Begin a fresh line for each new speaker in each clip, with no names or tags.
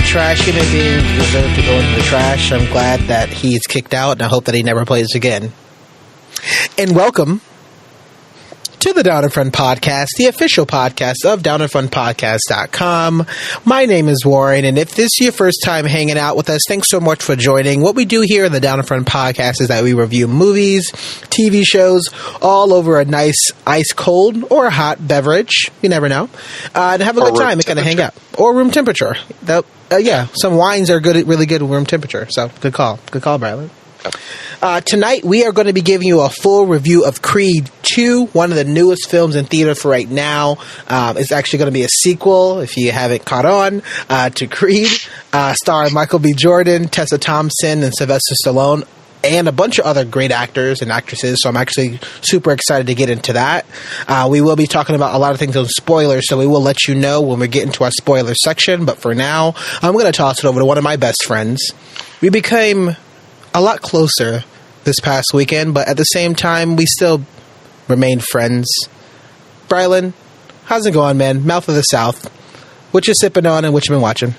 Trash human beings deserve to go into the trash. I'm glad that he's kicked out, and I hope that he never plays again. And welcome to the Down in Front Podcast, the official podcast of downinfrontpodcast.com. My name is Warren, and if this is your first time hanging out with us, thanks so much for joining. What we do here in the Down in Front Podcast is that we review movies, TV shows, all over a nice ice cold or hot beverage, you never know, and have a good time and kind of hang out. Or room temperature. Yeah, some wines are good, really good at room temperature, so good call. Good call, Bradley. Tonight, we are going to be giving you a full review of Creed 2, one of the newest films in theater for right now. It's actually going to be a sequel, if you haven't caught on, to Creed, starring Michael B. Jordan, Tessa Thompson, and Sylvester Stallone, and a bunch of other great actors and actresses, so I'm actually super excited to get into that. We will be talking about a lot of things on spoilers, so we will let you know when we get into our spoiler section, but for now, I'm going to toss it over to one of my best friends. We became a lot closer this past weekend, but at the same time, we still remain friends. Brylan, how's it going, man? Mouth of the South. What you sipping on and what you been watching?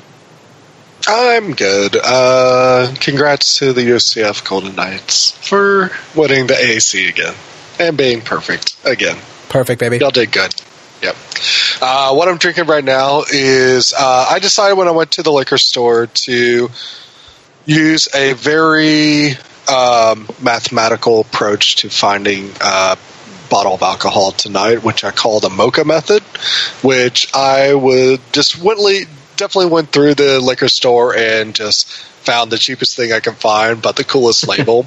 I'm good. Congrats to the UCF Golden Knights for winning the AAC again and being perfect again.
Perfect, baby.
Y'all did good. Yep. What I'm drinking right now is I decided when I went to the liquor store to use a very mathematical approach to finding a bottle of alcohol tonight, which I call the mocha method, which I would just definitely went through the liquor store and just found the cheapest thing I can find, but the coolest label.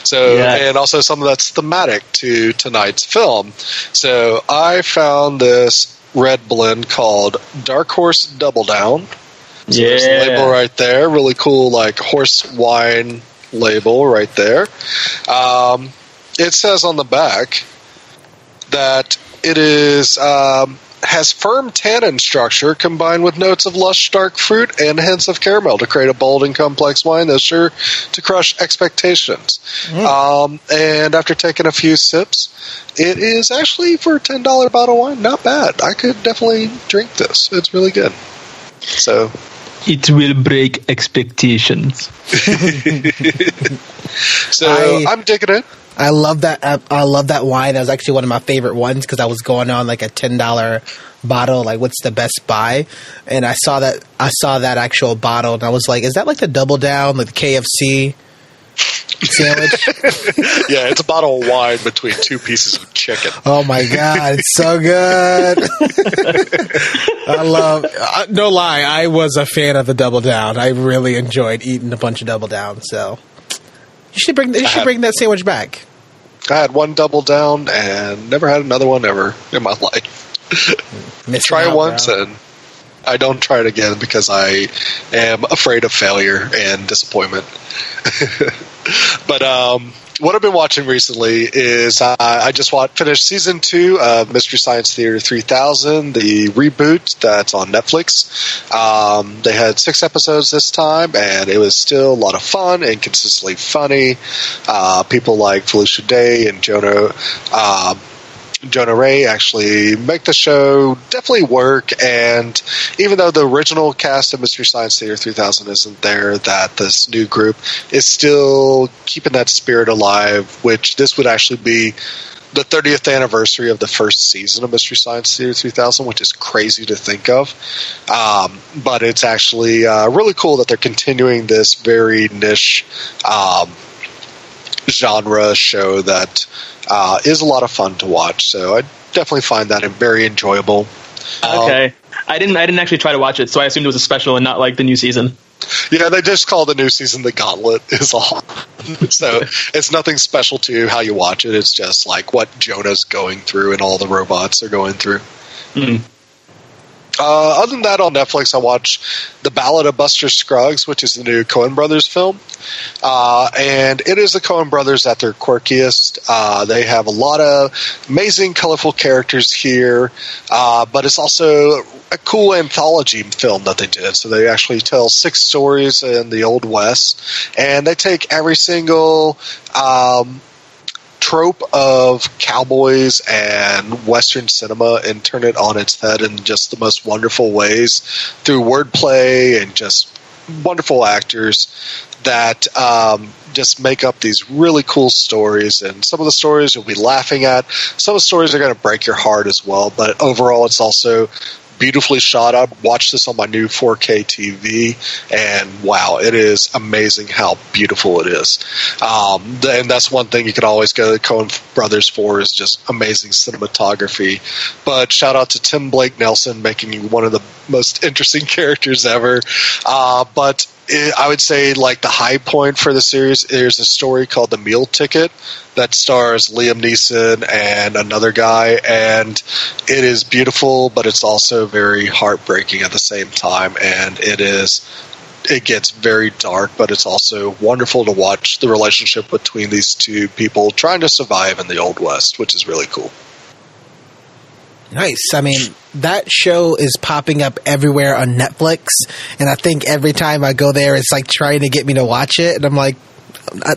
So, yeah. And also something that's thematic to tonight's film. So I found this red blend called Dark Horse Double Down. So there's the label right there. Really cool, like horse wine label right there. It says on the back that it is has firm tannin structure combined with notes of lush dark fruit and hints of caramel to create a bold and complex wine that's sure to crush expectations. And after taking a few sips, it is actually, for a $10 bottle of wine, not bad. I could definitely drink this. It's really good. So
it will break expectations.
I'm digging it.
I love that. I love that wine. That was actually one of my favorite ones because I was going on like a $10 bottle. Like, what's the best buy? And I saw that actual bottle, and I was like, "Is that like the Double Down, like the KFC sandwich?"
Yeah, it's a bottle of wine between two pieces of chicken.
Oh my god, it's so good! I love. No lie, I was a fan of the Double Down. I really enjoyed eating a bunch of Double Down. So. You should bring that sandwich back.
I had one Double Down and never had another one ever in my life. Try it once and I don't try it again because I am afraid of failure and disappointment. But what I've been watching recently is I just finished season 2 of Mystery Science Theater 3000, the reboot that's on Netflix. They had 6 episodes this time, and it was still a lot of fun and consistently funny. People like Felicia Day and Jonah Ray actually make the show definitely work, and even though the original cast of Mystery Science Theater 3000 isn't there, that this new group is still keeping that spirit alive, which this would actually be the 30th anniversary of the first season of Mystery Science Theater 3000, which is crazy to think of. But it's actually really cool that they're continuing this very niche genre show that is a lot of fun to watch. So I definitely find that very enjoyable.
Okay. I didn't actually try to watch it, so I assumed it was a special and not like the new season.
Yeah, they just call the new season The Gauntlet is all. So it's nothing special to how you watch it. It's just like what Jonah's going through and all the robots are going through. Other than that, on Netflix, I watched The Ballad of Buster Scruggs, which is the new Coen Brothers film. And it is the Coen Brothers at their quirkiest. They have a lot of amazing, colorful characters here, but it's also a cool anthology film that they did. So they actually tell 6 stories in the Old West, and they take every single trope of cowboys and Western cinema and turn it on its head in just the most wonderful ways through wordplay and just wonderful actors that just make up these really cool stories. And some of the stories you'll be laughing at. Some of the stories are going to break your heart as well. But overall, it's also beautifully shot. I watched this on my new 4K TV, and wow, it is amazing how beautiful it is. And that's one thing you can always go to the Coen Brothers for, is just amazing cinematography. But shout out to Tim Blake Nelson, making you one of the most interesting characters ever. But I would say, like, the high point for the series is a story called The Meal Ticket that stars Liam Neeson and another guy, and it is beautiful, but it's also very heartbreaking at the same time, and it gets very dark, but it's also wonderful to watch the relationship between these two people trying to survive in the Old West, which is really cool.
Nice. I mean, that show is popping up everywhere on Netflix, and I think every time I go there, it's like trying to get me to watch it, and I'm like,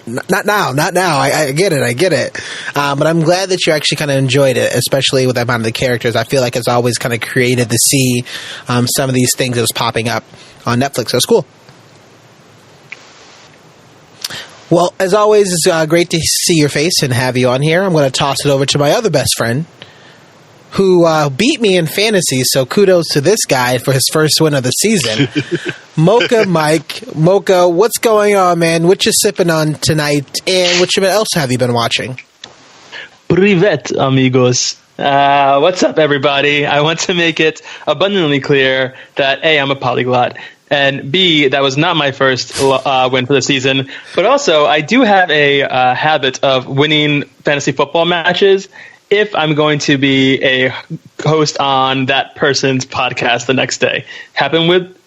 not now. I get it. But I'm glad that you actually kind of enjoyed it, especially with the amount of the characters. I feel like it's always kind of creative to see some of these things that's popping up on Netflix. That's cool. Well, as always, it's great to see your face and have you on here. I'm going to toss it over to my other best friend, who beat me in fantasy, so kudos to this guy for his first win of the season. Mocha Mike. Mocha, what's going on, man? What you sipping on tonight, and what else have you been watching?
Privet, amigos. What's up, everybody? I want to make it abundantly clear that A, I'm a polyglot, and B, that was not my first win for the season, but also I do have a habit of winning fantasy football matches if I'm going to be a host on that person's podcast the next day. Happened with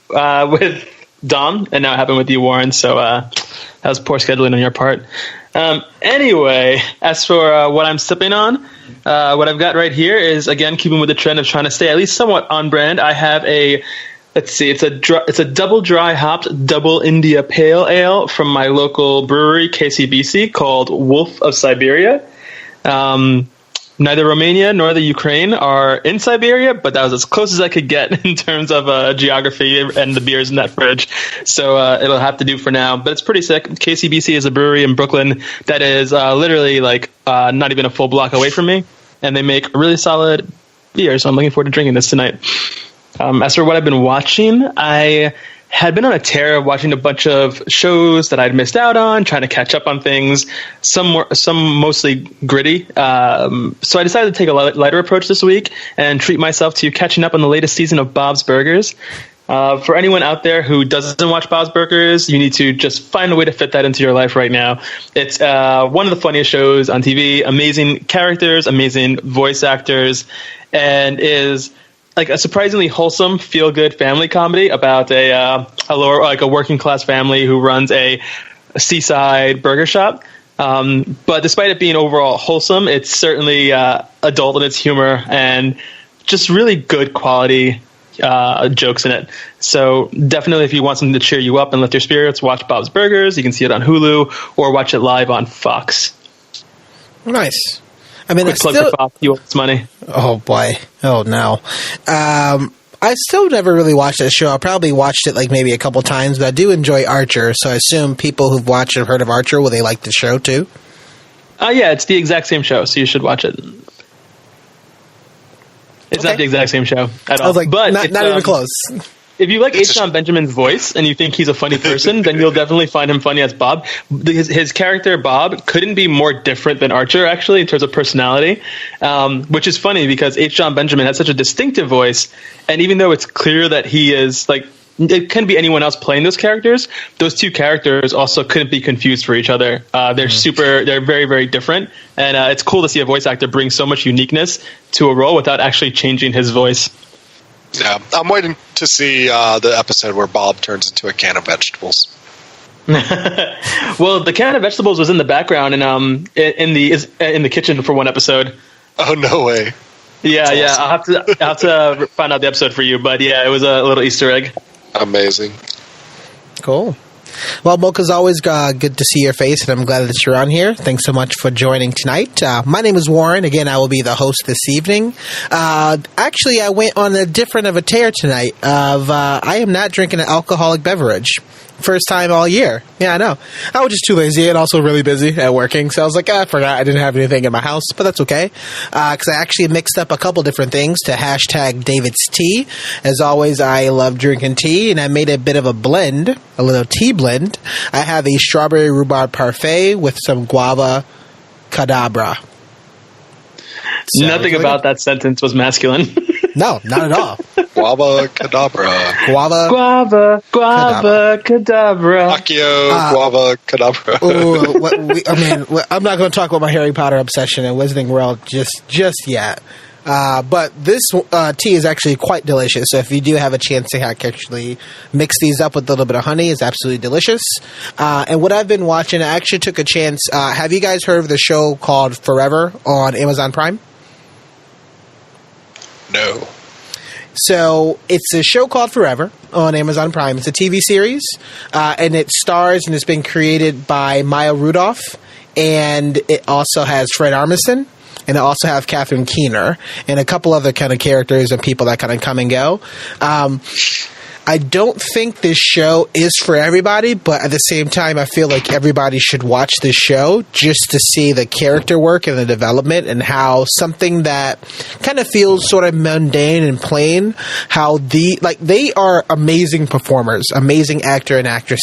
Dom, and now it happened with you, Warren, so that was poor scheduling on your part. Anyway, as for what I'm sipping on, what I've got right here is, again, keeping with the trend of trying to stay at least somewhat on brand. I have it's a double dry hopped double India pale ale from my local brewery, KCBC, called Wolf of Siberia. Neither Romania nor the Ukraine are in Siberia, but that was as close as I could get in terms of geography and the beers in that fridge. So it'll have to do for now. But it's pretty sick. KCBC is a brewery in Brooklyn that is literally not even a full block away from me, and they make really solid beer. So I'm looking forward to drinking this tonight. As for what I've been watching, I had been on a tear of watching a bunch of shows that I'd missed out on, trying to catch up on things, some mostly gritty. So I decided to take a lighter approach this week and treat myself to catching up on the latest season of Bob's Burgers. For anyone out there who doesn't watch Bob's Burgers, you need to just find a way to fit that into your life right now. It's one of the funniest shows on TV, amazing characters, amazing voice actors, and is like a surprisingly wholesome, feel-good family comedy about a working class family who runs a seaside burger shop. But despite it being overall wholesome, it's certainly adult in its humor and just really good quality jokes in it. So definitely, if you want something to cheer you up and lift your spirits, watch Bob's Burgers. You can see it on Hulu or watch it live on Fox.
Nice. I mean,
quick plug for Fox. You want this money?
Oh boy! Oh no! I still never really watched that show. I probably watched it maybe a couple times, but I do enjoy Archer. So I assume people who've watched or heard of Archer, will they like the show too?
Yeah, it's the exact same show, so you should watch it. It's not the exact same show at all.
I was like, but not even close.
If you like H. John Benjamin's voice and you think he's a funny person, then you'll definitely find him funny as Bob. His character, Bob, couldn't be more different than Archer, actually, in terms of personality, which is funny because H. John Benjamin has such a distinctive voice, and even though it's clear that he is, it can be anyone else playing those characters, those two characters also couldn't be confused for each other. They're very, very different, and it's cool to see a voice actor bring so much uniqueness to a role without actually changing his voice.
Yeah, I'm waiting to see the episode where Bob turns into a can of vegetables.
Well, the can of vegetables was in the background and in the kitchen for one episode.
Oh, no way.
Yeah, yeah. Awesome. I'll have to find out the episode for you, but yeah, it was a little Easter egg.
Amazing.
Cool. Well, Mocha's always good to see your face, and I'm glad that you're on here. Thanks so much for joining tonight. My name is Warren. Again, I will be the host this evening. Actually, I went on a different of a tear tonight. I am not drinking an alcoholic beverage. First time all year. Yeah, I know. I was just too lazy and also really busy at working. So I was like, I forgot I didn't have anything in my house, but that's okay. Because I actually mixed up a couple different things to hashtag David's Tea. As always, I love drinking tea, and I made a bit of a blend, a little tea blend. I have a strawberry rhubarb parfait with some guava cadabra. So
nothing about that sentence was masculine.
No, not at all.
Guava cadabra.
Guava cadabra.
Accio guava cadabra.
I'm not going to talk about my Harry Potter obsession in Wizarding World just yet. But this tea is actually quite delicious. So if you do have a chance to actually mix these up with a little bit of honey, it's absolutely delicious. And what I've been watching, I actually took a chance. Have you guys heard of the show called Forever on Amazon Prime?
No.
So it's a show called Forever on Amazon Prime. It's a TV series, and it stars and it's been created by Maya Rudolph, and it also has Fred Armisen, and it also have Catherine Keener, and a couple other kind of characters and people that kind of come and go. I don't think this show is for everybody, but at the same time, I feel like everybody should watch this show just to see the character work and the development and how something that kind of feels sort of mundane and plain, how they are amazing performers, amazing actor and actress.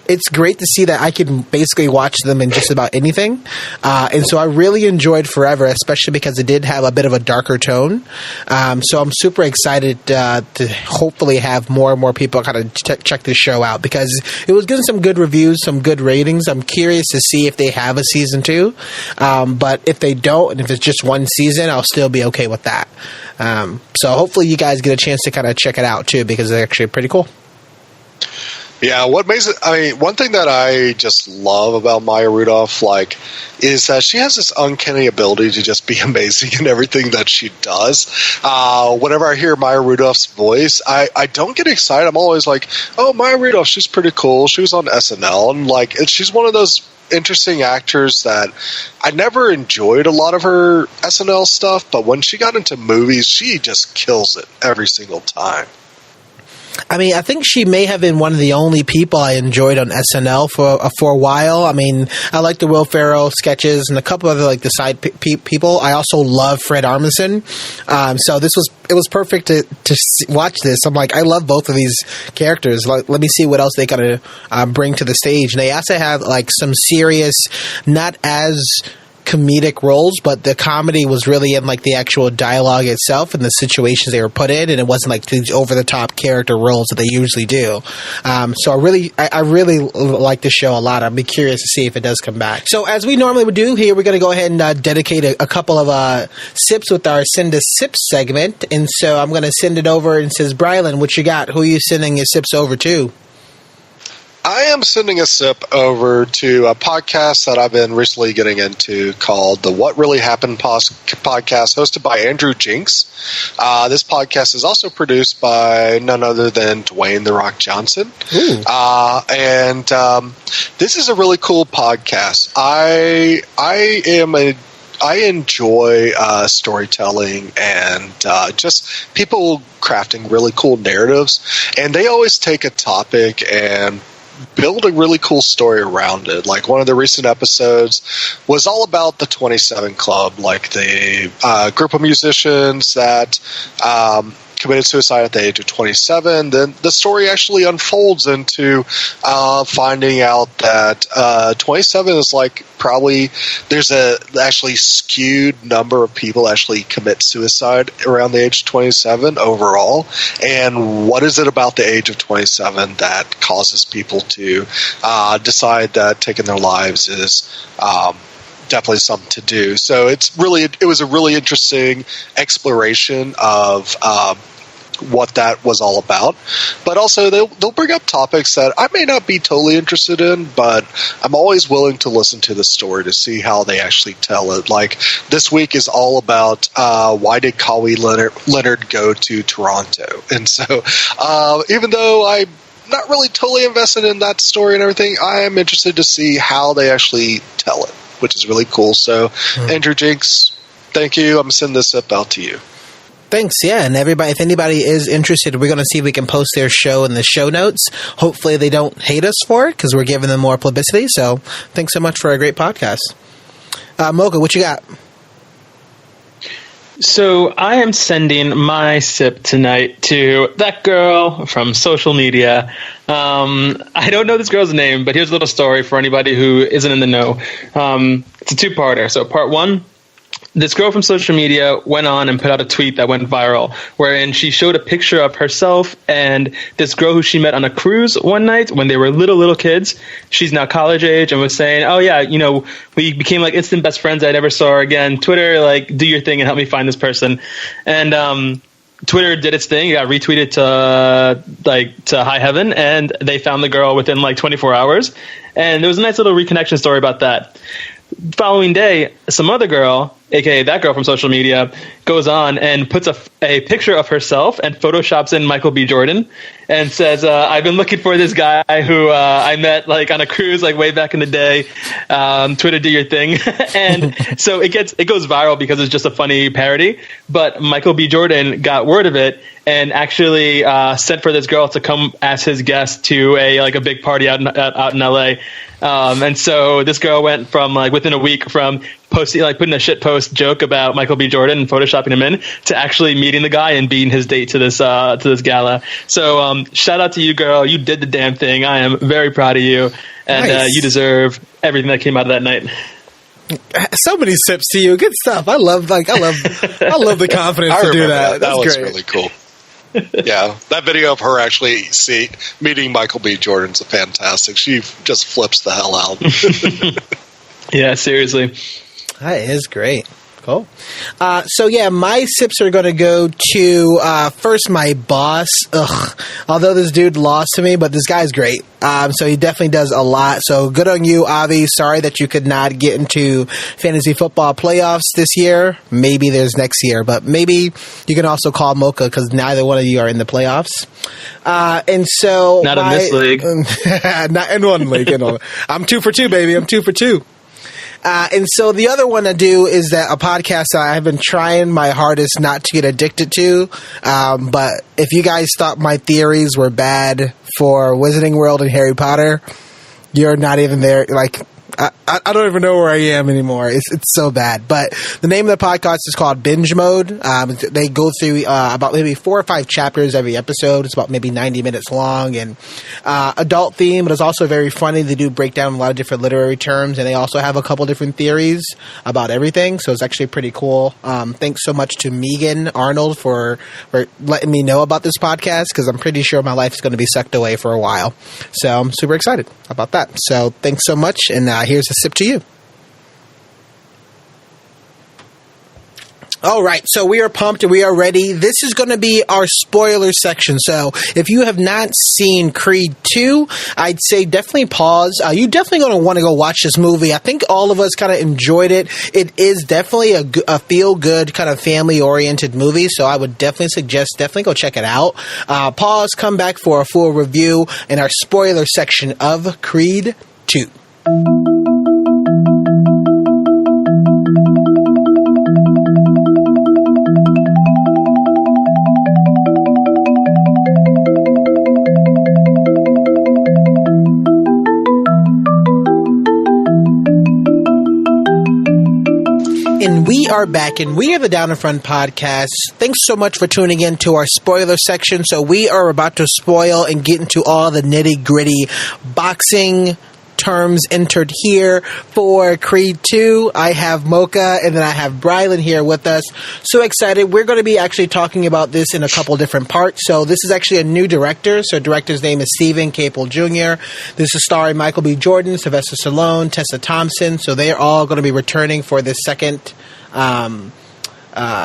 It's great to see that I can basically watch them in just about anything. And so I really enjoyed Forever, especially because it did have a bit of a darker tone. So I'm super excited to hopefully have more and more people kind of check this show out because it was getting some good reviews, some good ratings. I'm curious to see if they have a season 2. But if they don't, and if it's just one season, I'll still be okay with that. So hopefully you guys get a chance to kind of check it out too because it's actually pretty cool.
Yeah, what makes it, one thing that I just love about Maya Rudolph, is that she has this uncanny ability to just be amazing in everything that she does. Whenever I hear Maya Rudolph's voice, I don't get excited. I'm always like, oh, Maya Rudolph, she's pretty cool. She was on SNL, and she's one of those interesting actors that I never enjoyed a lot of her SNL stuff, but when she got into movies, she just kills it every single time.
I think she may have been one of the only people I enjoyed on SNL for a while. I like the Will Ferrell sketches and a couple other the side people. I also love Fred Armisen. So it was perfect to watch this. I'm like, I love both of these characters. Let me see what else they gotta bring to the stage. And they also have some serious, not as comedic roles, but the comedy was really in the actual dialogue itself and the situations they were put in, and it wasn't these over the top character roles that they usually do. So I really like the show a lot. I'd be curious to see if it does come back. So as we normally would do here, we're going to go ahead and dedicate a couple of sips with our Send a Sip segment, and so I'm going to send it over and says, Brylan, what you got? Who are you sending your sips over to?
I am sending a sip over to a podcast that I've been recently getting into called the What Really Happened podcast, hosted by Andrew Jinks. This podcast is also produced by none other than Dwayne "The Rock" Johnson. And this is a really cool podcast. I enjoy storytelling and just people crafting really cool narratives, and they always take a topic and build a really cool story around it. One of the recent episodes was all about the 27 Club, the group of musicians that committed suicide at the age of 27. Then the story actually unfolds into finding out that 27 is probably there's a actually skewed number of people actually commit suicide around the age of 27 overall. And what is it about the age of 27 that causes people to decide that taking their lives is definitely something to do? So it was a really interesting exploration of what that was all about. But also, they'll bring up topics that I may not be totally interested in, but I'm always willing to listen to the story to see how they actually tell it. Like, this week is all about why did Kawhi Leonard go to Toronto? And so, even though I'm not really totally invested in that story and everything, I am interested to see how they actually tell it, which is really cool. So, Andrew Jinks, thank you. I'm sending this up out to you.
Thanks, yeah. And everybody, if anybody is interested, we're going to see if we can post their show in the show notes. Hopefully they don't hate us for it because we're giving them more publicity. So thanks so much for a great podcast. Mocha, what you got?
So I am sending my sip tonight to that girl from social media. I don't know this girl's name, but here's a little story for anybody who isn't in the know. It's a two-parter. So part one, this girl from social media went on and put out a tweet that went viral, wherein she showed a picture of herself and this girl who she met on a cruise one night when they were little kids. She's now college age and was saying, oh yeah, you know, we became like instant best friends. I never saw her again. Twitter, like, do your thing and help me find this person. And Twitter did its thing. It got retweeted to high heaven, and they found the girl within like 24 hours. And there was a nice little reconnection story about that. Following day, some other girl, aka that girl from social media, goes on and puts a picture of herself and photoshops in Michael B. Jordan and says, I've been looking for this guy who I met like on a cruise like way back in the day. Twitter, do your thing. And so it goes viral because it's just a funny parody. But Michael B. Jordan got word of it and actually sent for this girl to come as his guest to a big party out in LA. And so this girl went from like within a week from posting, like putting a shit post joke about Michael B. Jordan and photoshopping him in to actually meeting the guy and being his date to this gala. So shout out to you, girl. You did the damn thing. I am very proud of you, and
Nice.
You deserve everything that came out of that night.
So many sips to you. Good stuff. I love the confidence to do that.
That
That's
was
great.
really cool. Yeah, that video of her actually meeting Michael B. Jordan's fantastic. She just flips the hell out.
Yeah, seriously.
That is great. Cool. So yeah, my sips are going to go to first my boss. Although this dude lost to me, but this guy's great. So he definitely does a lot. So good on you, Avi. Sorry that you could not get into fantasy football playoffs this year. Maybe there's next year, but maybe you can also call Mocha because neither one of you are in the playoffs. And so
Not in this league.
Not in one league. I'm 2 for 2, baby. I'm 2 for 2. And so the other one I do is that a podcast that I've been trying my hardest not to get addicted to. But if you guys thought my theories were bad for Wizarding World and Harry Potter, you're not even there. Like, I don't even know where I am anymore. It's so bad. But the name of the podcast is called Binge Mode. They go through about maybe 4 or 5 chapters every episode. It's about maybe 90 minutes long and adult theme, but it's also very funny. They do break down a lot of different literary terms, and they also have a couple different theories about everything. So it's actually pretty cool. Thanks so much to Megan Arnold for letting me know about this podcast because I'm pretty sure my life is going to be sucked away for a while. So I'm super excited about that. So thanks so much, and here's a sip to you. All right, so we are pumped and we are ready. This is going to be our spoiler section. So if you have not seen Creed 2, I'd say definitely pause. You're definitely going to want to go watch this movie. I think all of us kind of enjoyed it. It is definitely a feel-good kind of family-oriented movie, so I would definitely suggest go check it out. Pause, come back for a full review in our spoiler section of Creed 2. And we are back, and we are the Down in Front podcast. Thanks so much for tuning in to our spoiler section. So we are about to spoil and get into all the nitty-gritty boxing terms entered here for Creed 2. I have Mocha, and then I have Brylan here with us. So excited. We're going to be actually talking about this in a couple different parts. So this is actually a new director. So director's name is Stephen Capel Jr. This is starring Michael B. Jordan, Sylvester Stallone, Tessa Thompson. So they're all going to be returning for this second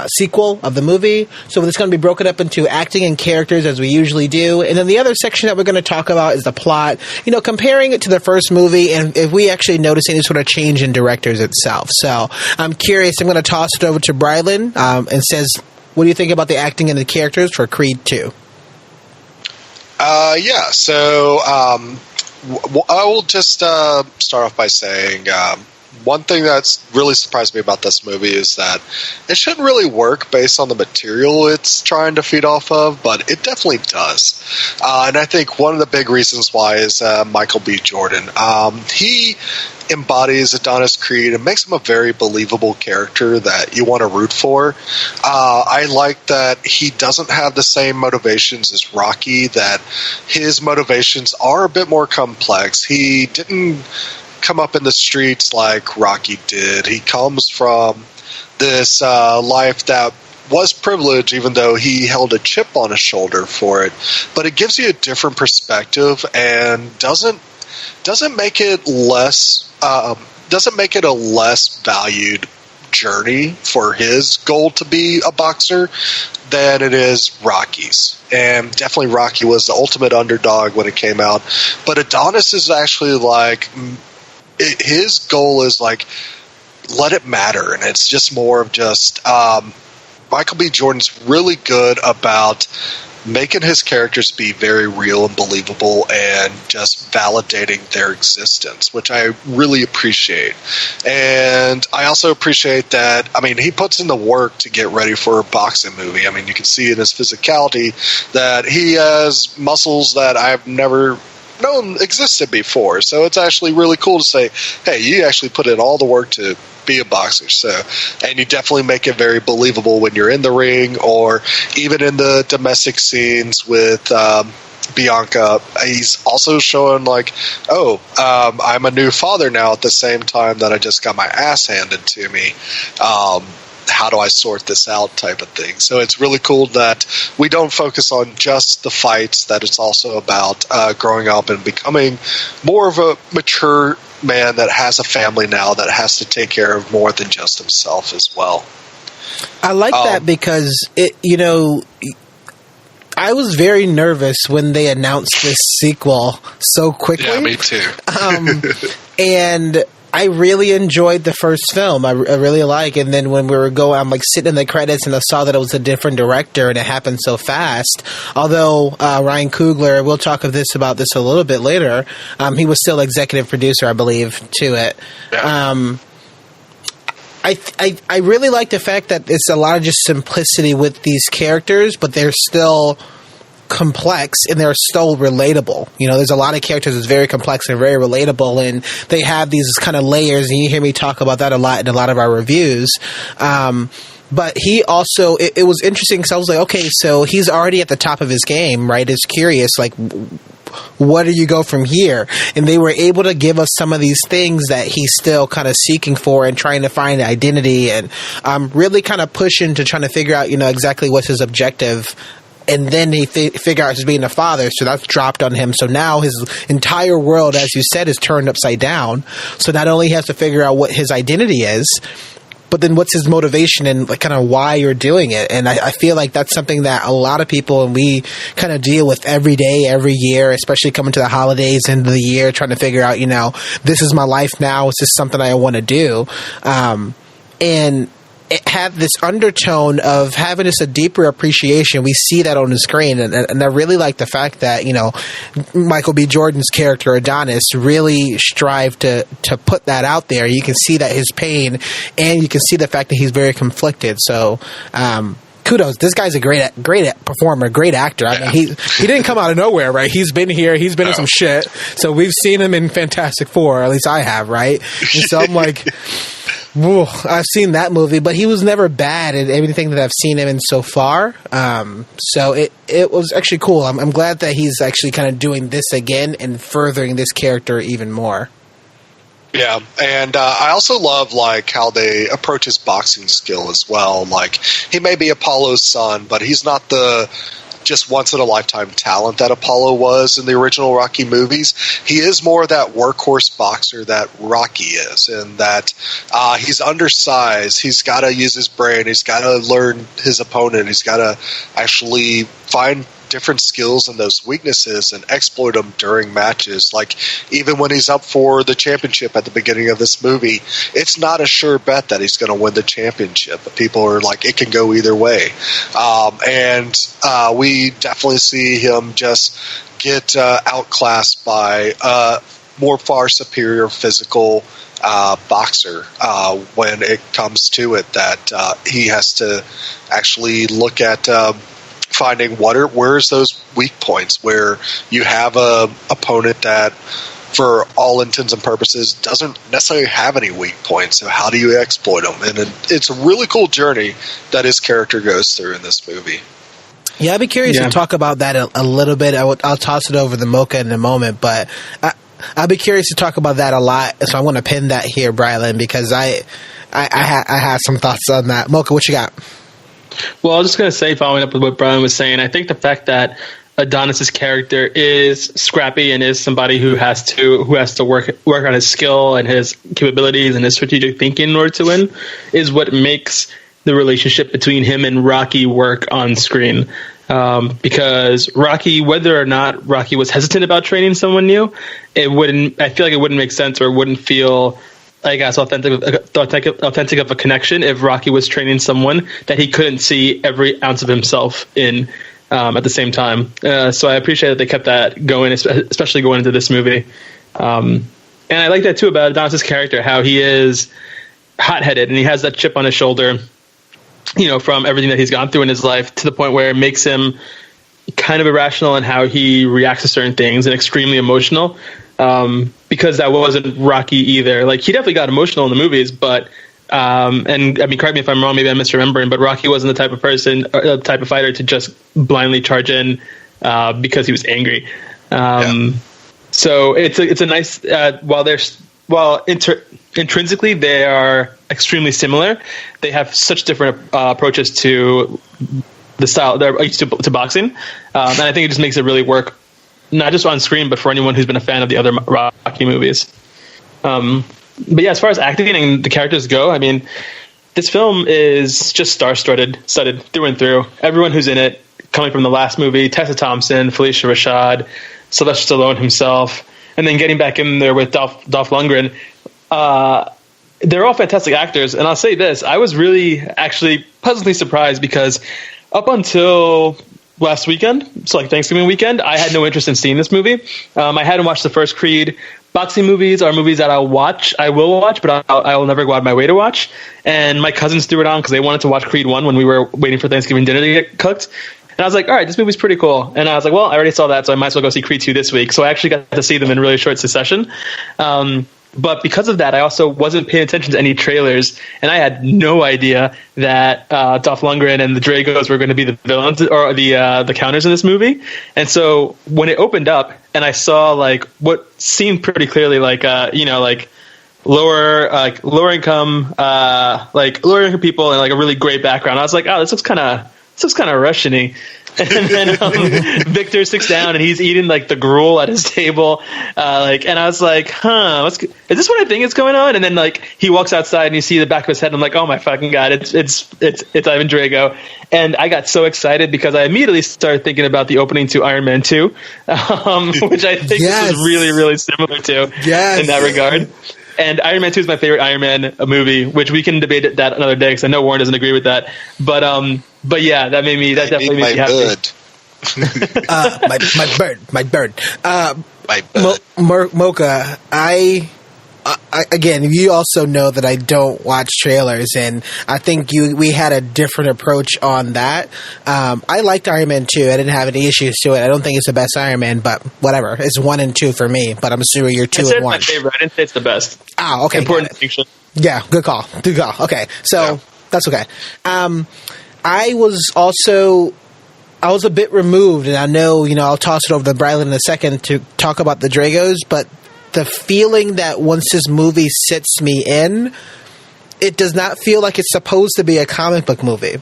sequel of the movie. So it's going to be broken up into acting and characters as we usually do. And then the other section that we're going to talk about is the plot, comparing it to the first movie and if we actually notice any sort of change in directors itself. So I'm curious. I'm going to toss it over to Brylan and says, what do you think about the acting and the characters for Creed 2?
So I will just start off by saying one thing that's really surprised me about this movie is that it shouldn't really work based on the material it's trying to feed off of, but it definitely does. And I think one of the big reasons why is Michael B. Jordan. He embodies Adonis Creed and makes him a very believable character that you want to root for. I like that he doesn't have the same motivations as Rocky, that his motivations are a bit more complex. He didn't come up in the streets like Rocky did. He comes from this life that was privileged, even though he held a chip on his shoulder for it. But it gives you a different perspective and doesn't make it a less valued journey for his goal to be a boxer than it is Rocky's. And definitely Rocky was the ultimate underdog when it came out. But Adonis is actually like, his goal is like, let it matter. And it's just more of just, Michael B. Jordan's really good about making his characters be very real and believable and just validating their existence, which I really appreciate. And I also appreciate that, he puts in the work to get ready for a boxing movie. You can see in his physicality that he has muscles that I've never known existed before. So it's actually really cool to say, hey, you actually put in all the work to be a boxer. So, and you definitely make it very believable when you're in the ring or even in the domestic scenes with Bianca. He's also showing like, I'm a new father now at the same time that I just got my ass handed to me. How do I sort this out type of thing. So it's really cool that we don't focus on just the fights, that it's also about growing up and becoming more of a mature man that has a family now that has to take care of more than just himself as well.
I like that because I was very nervous when they announced this sequel so quickly.
Yeah, me too.
And I really enjoyed the first film. I really like. And then when we were going, I'm like sitting in the credits and I saw that it was a different director and it happened so fast. Although Ryan Coogler, we'll talk about this a little bit later. He was still executive producer, I believe, to it. Yeah. I really like the fact that it's a lot of just simplicity with these characters, but they're still complex and they're still relatable. There's a lot of characters that's very complex and very relatable, and they have these kind of layers, and you hear me talk about that a lot in a lot of our reviews. But he also, it was interesting because I was like, okay, so he's already at the top of his game, right? It's curious, like, where do you go from here? And they were able to give us some of these things that he's still kind of seeking for and trying to find identity and really kind of pushing to trying to figure out, exactly what's his objective. And then he figure out he's being a father, so that's dropped on him. So now his entire world, as you said, is turned upside down. So not only he has to figure out what his identity is, but then what's his motivation and like kind of why you're doing it. And I feel like that's something that a lot of people, and we kind of deal with every day, every year, especially coming to the holidays, end of the year, trying to figure out, this is my life now. Is this something I want to do? And it had this undertone of having just a deeper appreciation. We see that on the screen, and I really like the fact that Michael B. Jordan's character Adonis really strived to put that out there. You can see that his pain, and you can see the fact that he's very conflicted. So kudos. This guy's a great performer, great actor. I mean, he didn't come out of nowhere, right? He's been here. He's been in some shit. So we've seen him in Fantastic Four, or at least I have, right? And so I'm like, whoa, I've seen that movie, but he was never bad at everything that I've seen him in so far. So it was actually cool. I'm glad that he's actually kind of doing this again and furthering this character even more.
Yeah, and I also love like how they approach his boxing skill as well. Like, he may be Apollo's son, but he's not the just once-in-a-lifetime talent that Apollo was in the original Rocky movies. He is more that workhorse boxer that Rocky is, and that he's undersized. He's got to use his brain. He's got to learn his opponent. He's got to actually find different skills and those weaknesses and exploit them during matches. Like, even when he's up for the championship at the beginning of this movie, it's not a sure bet that he's going to win the championship. People are like, it can go either way. And we definitely see him just get outclassed by more far superior physical boxer when it comes to it, that he has to actually look at finding where's those weak points, where you have a opponent that, for all intents and purposes, doesn't necessarily have any weak points. So how do you exploit them? And it's a really cool journey that his character goes through in this movie.
Yeah, I'd be curious to talk about that a little bit. I'll toss it over to Mocha in a moment, but I'd be curious to talk about that a lot. So I want to pin that here, Brylan, because I have some thoughts on that. Mocha, what you got?
Well, I was just going to say, following up with what Brian was saying, I think the fact that Adonis's character is scrappy and is somebody who has to work on his skill and his capabilities and his strategic thinking in order to win is what makes the relationship between him and Rocky work on screen. Because Rocky, whether or not Rocky was hesitant about training someone new, I feel like it wouldn't make sense, or it wouldn't feel like as authentic of a connection if Rocky was training someone that he couldn't see every ounce of himself in at the same time. So I appreciate that they kept that going, especially going into this movie. And I like that too about Adonis's character, how he is hot-headed and he has that chip on his shoulder, from everything that he's gone through in his life, to the point where it makes him kind of irrational in how he reacts to certain things and extremely emotional. Because that wasn't Rocky either. Like, he definitely got emotional in the movies, but and I mean, correct me if I'm wrong, maybe I'm misremembering, but Rocky wasn't the type of person, or the type of fighter to just blindly charge in because he was angry. So it's a nice while intrinsically they are extremely similar, they have such different approaches to the style they're used to boxing, and I think it just makes it really work, not just on screen, but for anyone who's been a fan of the other Rocky movies. But yeah, as far as acting and the characters go, I mean, this film is just star-studded through and through. Everyone who's in it, coming from the last movie, Tessa Thompson, Felicia Rashad, Sylvester Stallone himself, and then getting back in there with Dolph Lundgren. They're all fantastic actors, and I'll say this, I was really actually pleasantly surprised, because up until last weekend, so like Thanksgiving weekend, I had no interest in seeing this movie. I hadn't watched the first Creed. Boxing movies are movies that I will watch, but I will never go out of my way to watch. And my cousins threw it on because they wanted to watch Creed 1 when we were waiting for Thanksgiving dinner to get cooked. And I was like, all right, this movie's pretty cool. And I was like, well, I already saw that, so I might as well go see Creed 2 this week. So I actually got to see them in really short succession. But because of that, I also wasn't paying attention to any trailers, and I had no idea that Dolph Lundgren and the Dragos were going to be the villains or the counters in this movie. And so when it opened up, and I saw like what seemed pretty clearly like lower income people and like a really great background, I was like, oh, this looks kind of Russian-y. And then Victor sits down and he's eating like the gruel at his table, and I was like, is this what I think is going on? And then like he walks outside and you see the back of his head, and I'm like, oh my fucking god, it's Ivan Drago. And I got so excited because I immediately started thinking about the opening to Iron Man 2, which I think this is really, really similar to in that regard. And Iron Man 2 is my favorite Iron Man movie, which we can debate that another day because I know Warren doesn't agree with that. But yeah, that definitely made me happy. My bird. Mocha,
again, you also know that I don't watch trailers, and I think we had a different approach on that. I liked Iron Man 2. I didn't have any issues to it. I don't think it's the best Iron Man, but whatever. It's 1 and 2 for me, but I'm assuming you're 2 and 1.
It's my favorite. I didn't say it's the best.
Oh, okay.
Important distinction.
Yeah, good call. Okay, so that's okay. I was a bit removed, and I know, I'll toss it over to Brylan in a second to talk about the Dragos, but the feeling that once this movie sits me in, it does not feel like it's supposed to be a comic book movie.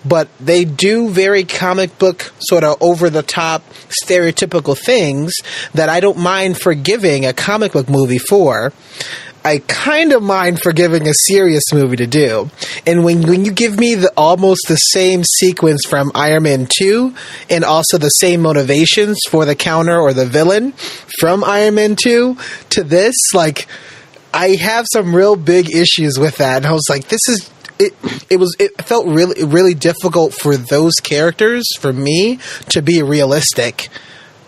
but they do very comic book sort of over the top stereotypical things that I don't mind forgiving a comic book movie for. I kind of mind forgiving a serious movie to do. And when you give me almost the same sequence from Iron Man 2 and also the same motivations for the counter or the villain from Iron Man 2 to this, like, I have some real big issues with that. And I was like, this is... It felt really, really difficult for those characters, for me, to be realistic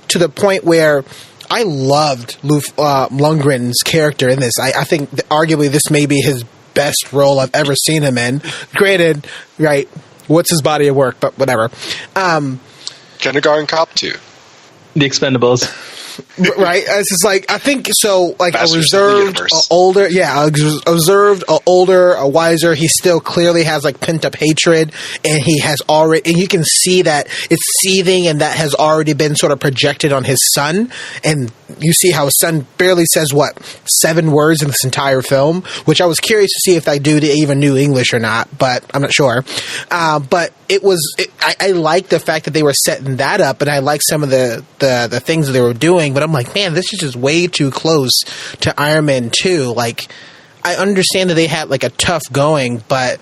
to the point where I loved Lundgren's character in this. I think arguably this may be his best role I've ever seen him in. Granted, right, what's his body of work, but whatever.
Kindergarten Cop 2.
The Expendables.
Right? It's just like, I think so, like,
Masters
a reserved, older, a reserved, older, a wiser. He still clearly has, like, pent up hatred, and he has already, and you can see that it's seething, and that has already been sort of projected on his son. And you see how his son barely says, 7 words in this entire film, which I was curious to see if that dude even knew English or not, but I'm not sure. But I like the fact that they were setting that up, and I like some of the things that they were doing, but I'm like, man, this is just way too close to Iron Man 2. Like, I understand that they had, like, a tough going, but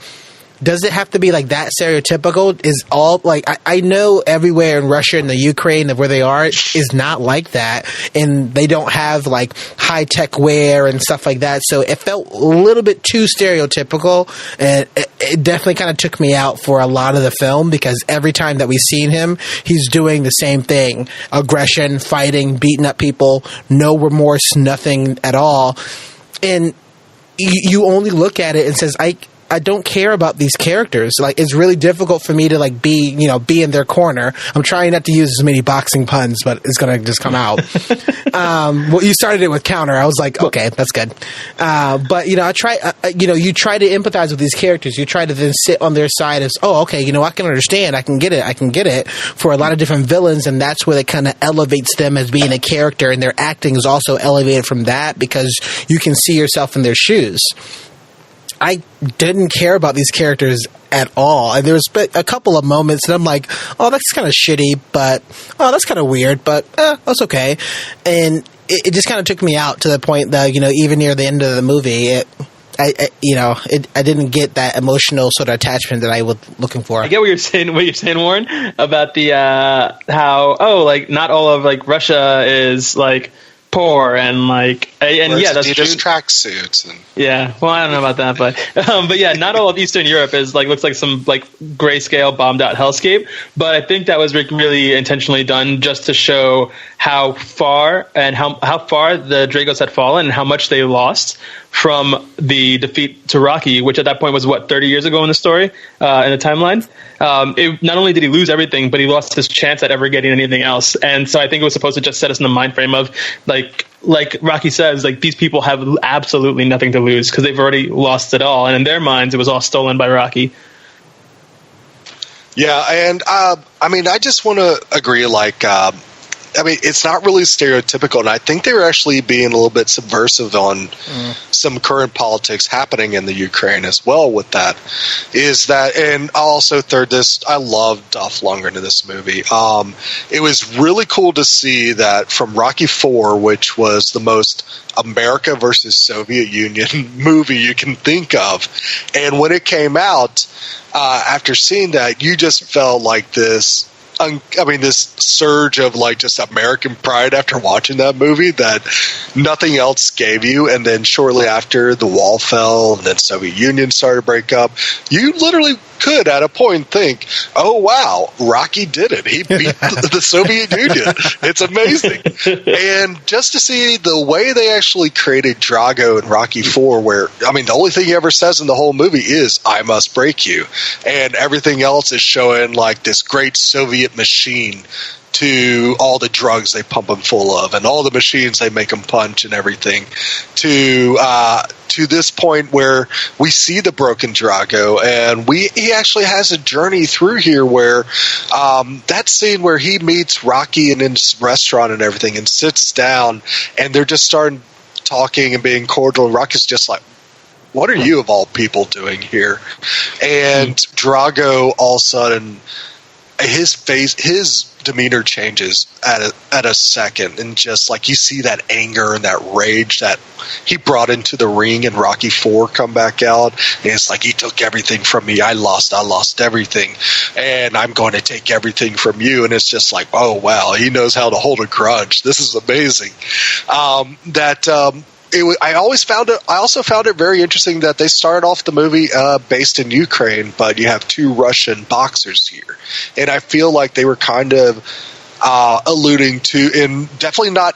does it have to be, like, that stereotypical? Is all, like, I know everywhere in Russia and the Ukraine where they are is not like that, and they don't have, like, high-tech wear and stuff like that, so it felt a little bit too stereotypical, and it definitely kind of took me out for a lot of the film, because every time that we've seen him, he's doing the same thing. Aggression, fighting, beating up people, no remorse, nothing at all, and you only look at it and says, I don't care about these characters. Like, it's really difficult for me to, like, be in their corner. I'm trying not to use as many boxing puns, but it's going to just come out. Well, you started it with counter. I was like, okay, that's good. But, I try, you try to empathize with these characters. You try to then sit on their side as, oh, okay, I can understand. I can get it for a lot of different villains. And that's where it kind of elevates them as being a character. And their acting is also elevated from that because you can see yourself in their shoes. I didn't care about these characters at all. And there was a couple of moments that I'm like, oh, that's kind of shitty, but, oh, that's kind of weird, but that's okay. And it just kind of took me out to the point that, even near the end of the movie, I didn't get that emotional sort of attachment that I was looking for.
I get what you're saying, Warren, about the, not all of, like, Russia is, like, poor and that's
Adidas tracksuits and
I don't know about that, but yeah, not all of Eastern Europe is looks like some grayscale bombed out hellscape. But I think that was really intentionally done just to show how far the Dragos had fallen and how much they lost from the defeat to Rocky, which at that point was 30 years ago in the story, in the timeline. Not only did he lose everything, but he lost his chance at ever getting anything else. And so I think it was supposed to just set us in the mind frame of like Rocky says, these people have absolutely nothing to lose because they've already lost it all. And in their minds, it was all stolen by Rocky.
Yeah. And, I just want to agree, it's not really stereotypical, and I think they were actually being a little bit subversive on some current politics happening in the Ukraine as well with that. And I'll also third this, I love Dolph Lundgren in this movie. It was really cool to see that from Rocky IV, which was the most America versus Soviet Union movie you can think of, and when it came out, after seeing that, you just felt like this surge of just American pride after watching that movie that nothing else gave you. And then shortly after, the wall fell and then Soviet Union started to break up. You literally could at a point think, oh wow, Rocky did it. He beat the Soviet Union. It's amazing. And just to see the way they actually created Drago in Rocky IV, where the only thing he ever says in the whole movie is "I must break you," and everything else is showing this great Soviet machine to all the drugs they pump him full of and all the machines they make him punch and everything, to this point where we see the broken Drago, and he actually has a journey through here where that scene where he meets Rocky in his restaurant and everything and sits down and they're just starting talking and being cordial, and Rocky's just like, what are you of all people doing here? And Drago, all of a sudden, his demeanor changes at a second, and just like you see that anger and that rage that he brought into the ring in Rocky IV come back out, and it's like, he took everything from me. I lost everything, and I'm going to take everything from you. And it's just like, oh wow, he knows how to hold a grudge. This is amazing. I also found it very interesting that they started off the movie based in Ukraine, but you have two Russian boxers here, and I feel like they were kind of alluding to, and definitely not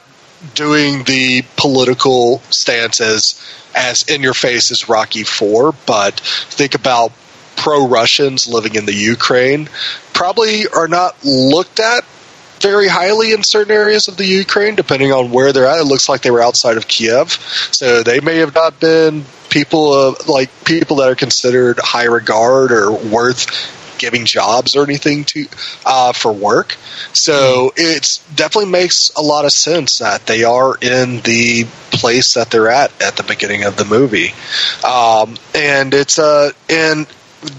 doing the political stance as in your face as Rocky IV, but think about pro-Russians living in the Ukraine probably are not looked at very highly in certain areas of the Ukraine, depending on where they're at. It looks like they were outside of Kiev, so they may have not been people that are considered high regard or worth giving jobs or anything to for work. So it definitely makes a lot of sense that they are in the place that they're at the beginning of the movie, and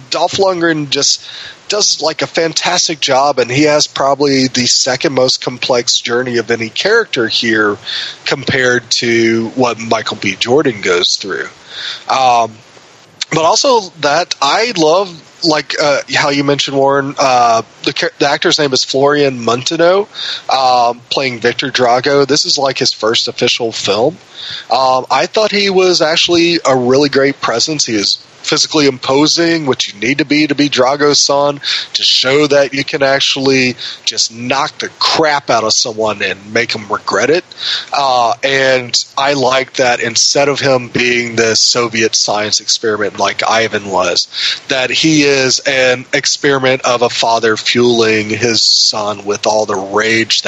Dolph Lundgren just does like a fantastic job, and he has probably the second most complex journey of any character here compared to what Michael B. Jordan goes through. But also that I love, like how you mentioned, Warren, the actor's name is Florian Munteanu, playing Victor Drago. This is like his first official film. I thought he was actually a really great presence. He is physically imposing, which you need to be Drago's son, to show that you can actually just knock the crap out of someone and make them regret it. And I like that instead of him being the Soviet science experiment like Ivan was, that he is an experiment of a father fueling his son with all the rage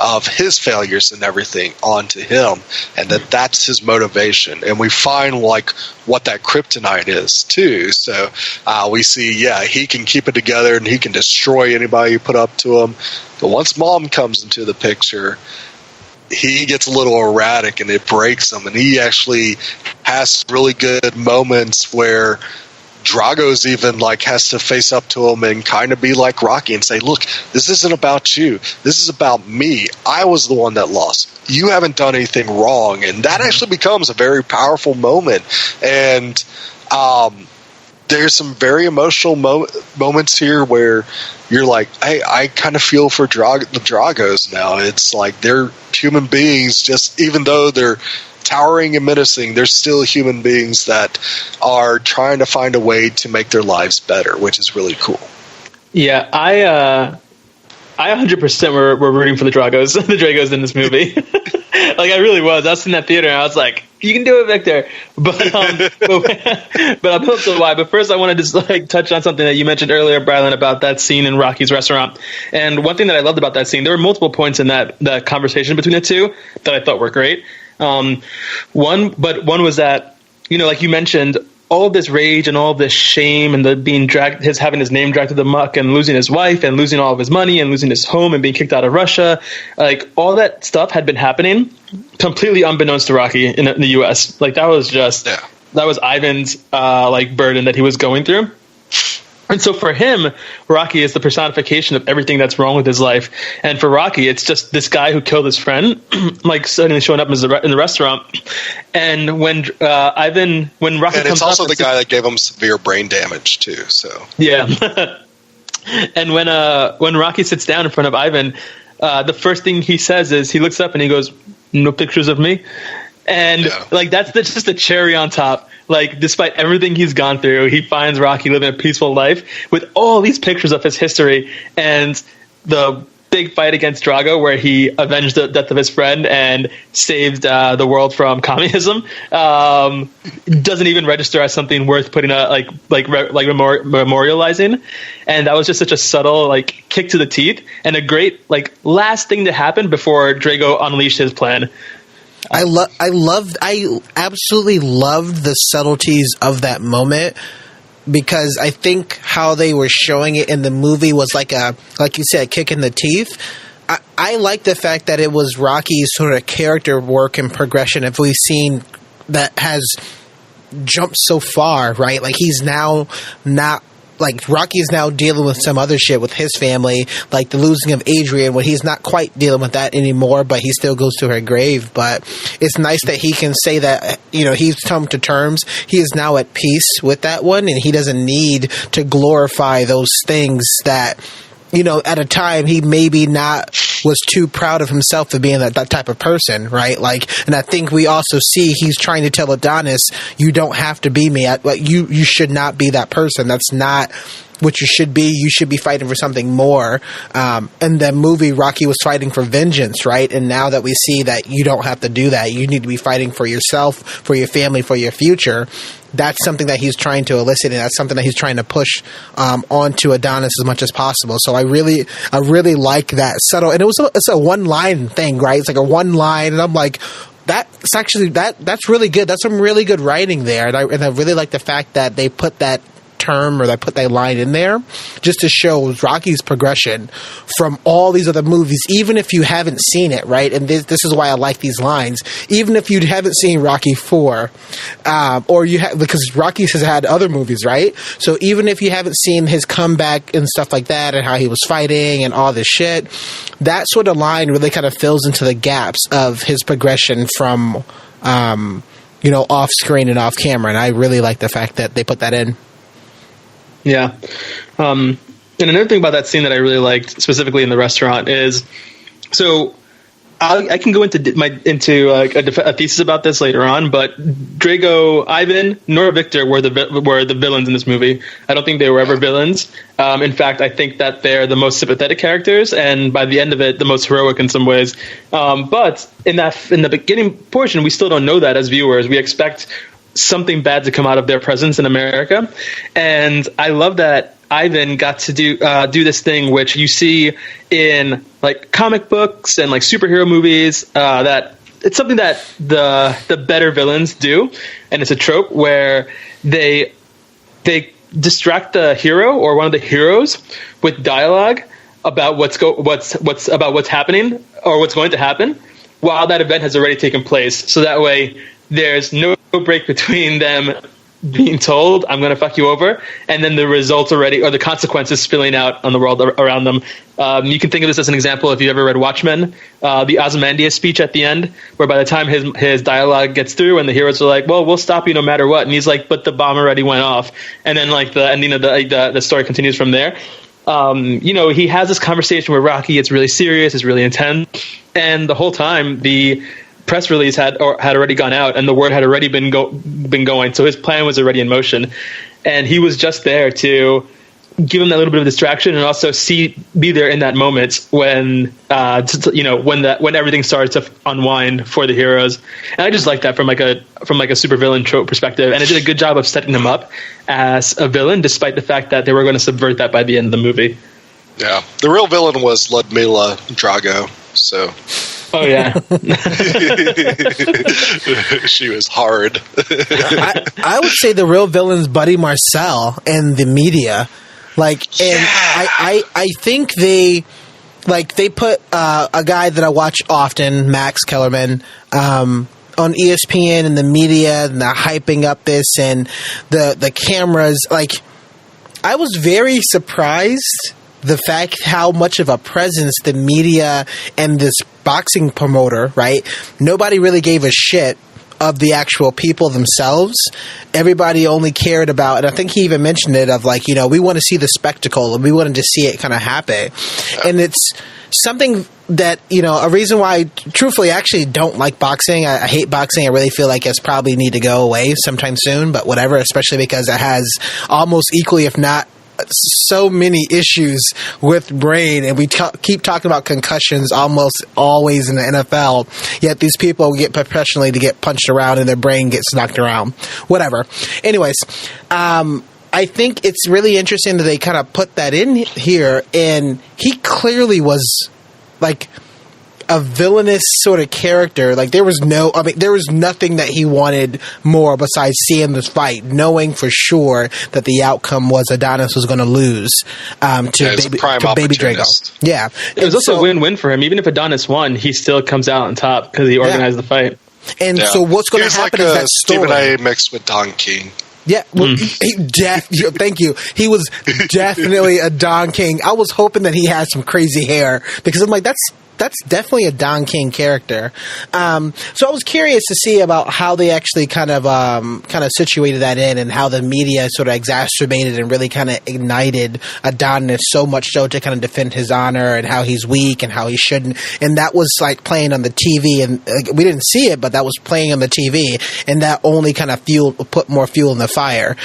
of his failures and everything onto him, and that's his motivation. And we find like what that kryptonite is too. So we see, he can keep it together and he can destroy anybody you put up to him. But once Mom comes into the picture, he gets a little erratic and it breaks him. And he actually has really good moments where Drago's even like has to face up to him and kind of be like Rocky and say, look, this isn't about you. This is about me. I was the one that lost. You haven't done anything wrong. And that actually becomes a very powerful moment. And there's some very emotional moments here where you're like, hey, I kind of feel for the Dragos now. It's like they're human beings, just even though they're towering and menacing, they're still human beings that are trying to find a way to make their lives better, which is really cool.
Yeah, I 100% were rooting for the Dragos in this movie. Like I really was. I was in that theater and I was like, you can do it, Victor. But I'll tell you why. But first I want to just like touch on something that you mentioned earlier, Brylan, about that scene in Rocky's restaurant. And one thing that I loved about that scene, there were multiple points in that conversation between the two that I thought were great. One was that, like you mentioned, all of this rage and all of this shame and the being dragged, having his name dragged to the muck and losing his wife and losing all of his money and losing his home and being kicked out of Russia, like all that stuff had been happening completely unbeknownst to Rocky in the U.S. Like that was Ivan's like burden that he was going through. And so for him, Rocky is the personification of everything that's wrong with his life. And for Rocky, it's just this guy who killed his friend, like suddenly showing up in the restaurant. And when Rocky
and it's
comes
also
up
the guy that gave him severe brain damage too. So
yeah. And when Rocky sits down in front of Ivan, the first thing he says is he looks up and he goes, "No pictures of me." And like that's just a cherry on top. Like, despite everything he's gone through, he finds Rocky living a peaceful life with all these pictures of his history and the big fight against Drago where he avenged the death of his friend and saved the world from communism. Doesn't even register as something worth putting memorializing. And that was just such a subtle like kick to the teeth and a great like last thing to happen before Drago unleashed his plan.
I absolutely loved the subtleties of that moment because I think how they were showing it in the movie was like you said, kick in the teeth. I like the fact that it was Rocky's sort of character work and progression. If we've seen that has jumped so far, right? Like he's now not. Like, Rocky is now dealing with some other shit with his family, like the losing of Adrian, when he's not quite dealing with that anymore, but he still goes to her grave. But it's nice that he can say that, you know, he's come to terms. He is now at peace with that one, and he doesn't need to glorify those things that, you know, at a time he maybe not was too proud of himself for being that type of person, right? Like, and I think we also see he's trying to tell Adonis, you don't have to be me. You should not be that person. That's not what you should be. You should be fighting for something more. In the movie, Rocky was fighting for vengeance, right? And now that we see that you don't have to do that, you need to be fighting for yourself, for your family, for your future. That's something that he's trying to elicit, and that's something that he's trying to push onto Adonis as much as possible. So I really like that subtle, and it's a one line thing, right? It's like a one line, and I'm like, that's actually that's really good. That's some really good writing there, and I really like the fact that they put that term, or they put that line in there just to show Rocky's progression from all these other movies, even if you haven't seen it, right? And this is why I like these lines. Even if you haven't seen Rocky 4, or you have, because Rocky has had other movies, right? So even if you haven't seen his comeback and stuff like that, and how he was fighting and all this shit, that sort of line really kind of fills into the gaps of his progression from, you know, off screen and off camera. And I really like the fact that they put that in.
Yeah. And another thing about that scene that I really liked, specifically in the restaurant, is so I can go into a thesis about this later on, but Drago, Ivan, nor Victor were the villains in this movie. I don't think they were ever villains. In fact, I think that they're the most sympathetic characters, and by the end of it, the most heroic in some ways. But in the beginning portion, we still don't know that as viewers. We expect something bad to come out of their presence in America, and I love that Ivan got to do this thing which you see in like comic books and like superhero movies, that it's something that the better villains do, and it's a trope where they distract the hero or one of the heroes with dialogue about what's happening or what's going to happen while that event has already taken place, so that way there's no break between them being told, I'm going to fuck you over, and then the results already, or the consequences spilling out on the world around them. You can think of this as an example if you've ever read Watchmen, the Ozymandias speech at the end, where by the time his dialogue gets through and the heroes are like, well, we'll stop you no matter what. And he's like, but the bomb already went off. And then like the ending of the story continues from there. You know, he has this conversation with Rocky. It's really serious. It's really intense. And the whole time, the press release had already gone out, and the word had already been going. So his plan was already in motion, and he was just there to give him that little bit of distraction, and also be there in that moment when when everything starts to unwind for the heroes. And I just like that from like a supervillain trope perspective, and it did a good job of setting him up as a villain, despite the fact that they were going to subvert that by the end of the movie.
Yeah, the real villain was Ludmila Drago. So.
Oh yeah,
she was hard.
I would say the real villain's Buddy Marcel and the media, like, and yeah. I think they put a guy that I watch often, Max Kellerman, on ESPN, and the media, and the hyping up this and the cameras. Like, I was very surprised the fact how much of a presence the media and this boxing promoter, right? Nobody really gave a shit of the actual people themselves. Everybody only cared about, and I think he even mentioned it, of like, you know, we want to see the spectacle and we wanted to see it kind of happen. And it's something that, you know, a reason why I truthfully actually don't like boxing. I hate boxing. I really feel like it's probably need to go away sometime soon, but whatever, especially because it has almost equally, if not so many issues with brain, and we keep talking about concussions almost always in the NFL, yet these people get professionally to get punched around and their brain gets knocked around. Whatever. Anyways, I think it's really interesting that they kind of put that in here, and he clearly was like a villainous sort of character. Like, there was nothing that he wanted more besides seeing this fight, knowing for sure that the outcome was Adonis was going to lose to Baby Drago. Yeah.
It was also a win-win for him. Even if Adonis won, he still comes out on top because he organized the fight.
And so what's going to happen is that story.
Stephen A. mixed with Don King.
Yeah, well, thank you. He was definitely a Don King. I was hoping that he had some crazy hair because I'm like, that's definitely a Don King character. So I was curious to see about how they actually kind of situated that in, and how the media sort of exacerbated and really kind of ignited Adonis so much so to kind of defend his honor and how he's weak and how he shouldn't. And that was like playing on the TV, and we didn't see it, but that was playing on the TV, and that only kind of put more fuel in the fire.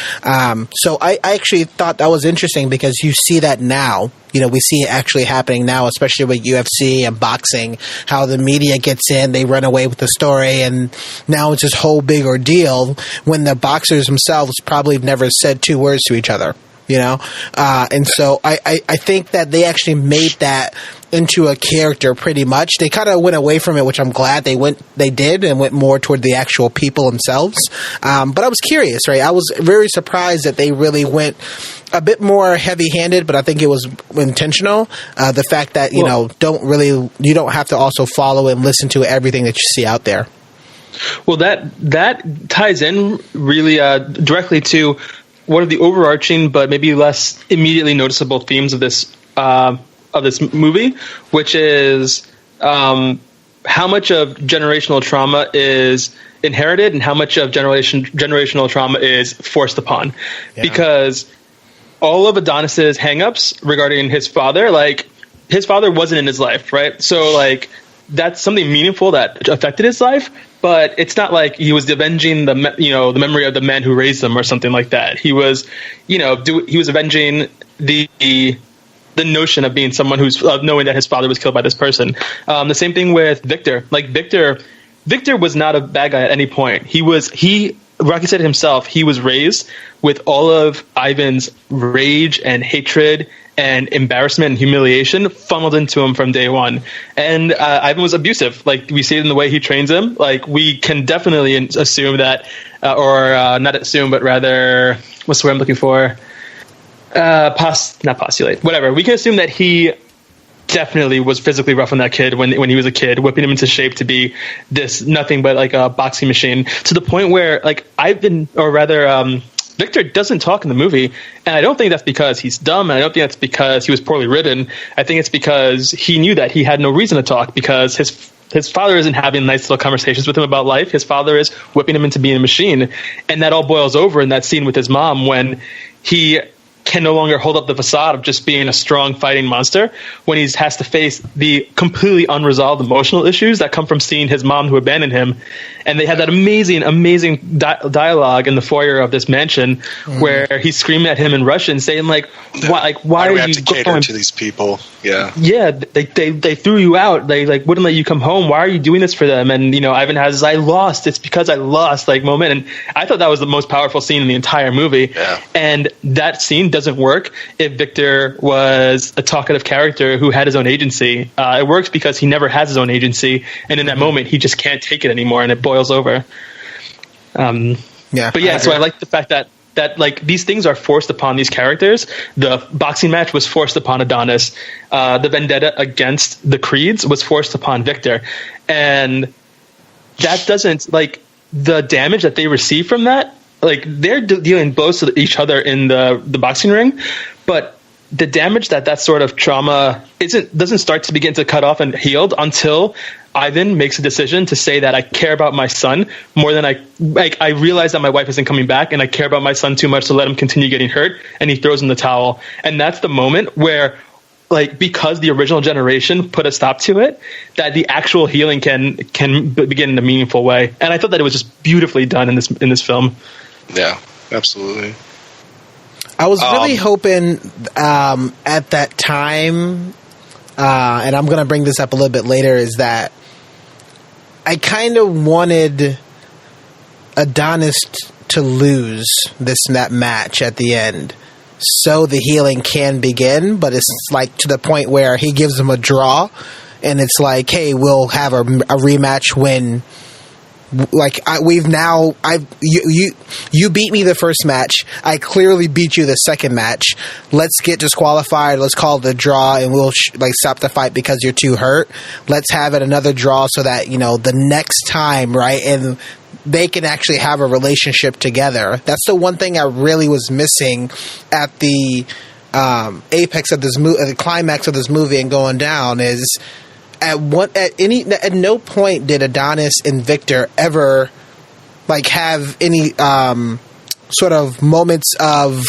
So I actually thought that was interesting because you see that now. You know, we see it actually happening now, especially with UFC and boxing, how the media gets in, they run away with the story, and now it's this whole big ordeal when the boxers themselves probably never said two words to each other, you know? And so I think that they actually made that into a character pretty much. They kind of went away from it, which I'm glad they did, and went more toward the actual people themselves. But I was curious, right? I was very surprised that they really went a bit more heavy-handed, but I think it was intentional. The fact that, you don't have to also follow and listen to everything that you see out there.
Well, that ties in really directly to one of the overarching but maybe less immediately noticeable themes of this movie, which is how much of generational trauma is inherited and how much of generational trauma is forced upon. Yeah. Because all of Adonis's hangups regarding his father, like his father wasn't in his life, right? So like that's something meaningful that affected his life, but it's not like he was avenging the memory of the man who raised him or something like that. He was, he was avenging the notion of being someone who's knowing that his father was killed by this person. The same thing with Victor. Like Victor was not a bad guy at any point. Rocky said himself, he was raised with all of Ivan's rage and hatred and embarrassment and humiliation funneled into him from day one. And Ivan was abusive. Like we see it in the way he trains him. Like we can definitely assume that, not assume, but rather, what's the word I'm looking for? Not postulate. Whatever. We can assume that he definitely was physically rough on that kid when he was a kid, whipping him into shape to be this nothing but like a boxing machine, to the point where like Victor doesn't talk in the movie, and I don't think that's because he's dumb, and I don't think that's because he was poorly written. I think it's because he knew that he had no reason to talk, because his father isn't having nice little conversations with him about life. His father is whipping him into being a machine, and that all boils over in that scene with his mom when he can no longer hold up the facade of just being a strong fighting monster, when he has to face the completely unresolved emotional issues that come from seeing his mom who abandoned him. And they had that amazing dialogue in the foyer of this mansion where he's screaming at him in Russian, saying why
why
are
do we have
you
to cater to these people?
Yeah, they threw you out. They like wouldn't let you come home. Why are you doing this for them? And Ivan has I lost. It's because I lost moment. And I thought that was the most powerful scene in the entire movie. Yeah. And that scene doesn't work if Victor was a talkative character who had his own agency. It works because he never has his own agency, and in that moment he just can't take it anymore, and it boils over. So I like the fact that like these things are forced upon these characters. The boxing match was forced upon Adonis. The vendetta against the Creeds was forced upon Victor, and that doesn't like the damage that they receive from that. Like they're dealing blows to each other in the boxing ring, but the damage that sort of trauma doesn't start to begin to cut off and healed until Ivan makes a decision to say that I care about my son more than I realize that my wife isn't coming back, and I care about my son too much to let him continue getting hurt, and he throws in the towel. And that's the moment where, like, because the original generation put a stop to it, that the actual healing can begin in a meaningful way. And I thought that it was just beautifully done in this film.
Yeah, absolutely.
I was really hoping at that time, and I'm going to bring this up a little bit later, is that I kind of wanted Adonis to lose that match at the end, so the healing can begin. But it's like to the point where he gives him a draw, and it's like, hey, we'll have a rematch when like you beat me the first match. I clearly beat you the second match. Let's get disqualified. Let's call it a draw, and we'll stop the fight because you're too hurt. Let's have it another draw so that the next time, right, and they can actually have a relationship together. That's the one thing I really was missing at the apex of this movie, the climax of this movie, and going down is. At no point did Adonis and Victor ever have any sort of moments of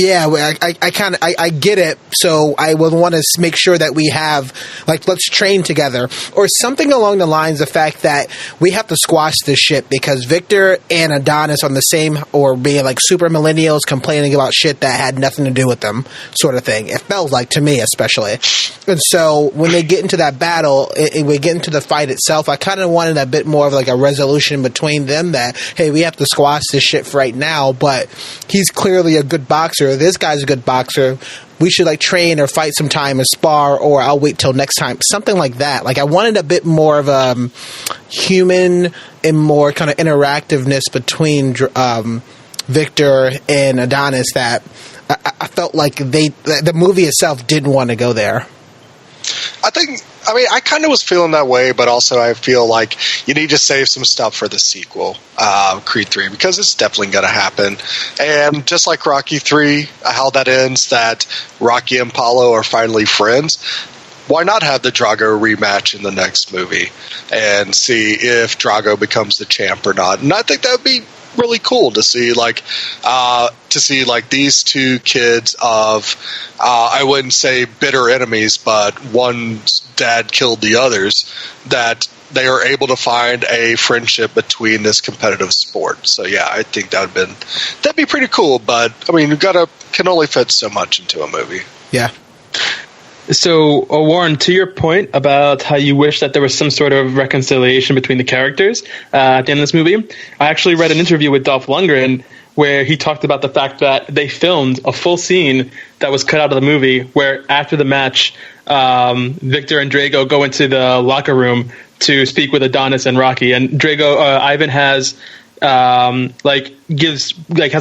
I get it, so I would want to make sure that we have let's train together or something along the lines of the fact that we have to squash this shit because Victor and Adonis on the same or being super millennials complaining about shit that had nothing to do with them sort of thing. It felt like to me especially. And so when they get into that battle and we get into the fight itself, I kind of wanted a bit more of a resolution between them that, hey, we have to squash this shit for right now, but he's clearly a good boxer. This guy's a good boxer. We should train or fight sometime or spar, or I'll wait till next time. Something like that. I wanted a bit more of human and more kind of interactiveness between Victor and Adonis that I felt like the movie itself didn't want to go there.
I kind of was feeling that way, but also I feel like you need to save some stuff for the sequel, Creed 3, because it's definitely going to happen. And just like Rocky 3, how that ends, that Rocky and Apollo are finally friends, why not have the Drago rematch in the next movie and see if Drago becomes the champ or not? And I think that would be really cool to see these two kids of I wouldn't say bitter enemies, but one's dad killed the others, that they are able to find a friendship between this competitive sport. So yeah, I think that'd be pretty cool, but you can only fit so much into a movie.
Yeah.
So, Warren, to your point about how you wish that there was some sort of reconciliation between the characters at the end of this movie, I actually read an interview with Dolph Lundgren where he talked about the fact that they filmed a full scene that was cut out of the movie where after the match, Victor and Drago go into the locker room to speak with Adonis and Rocky. And Drago, Ivan has... has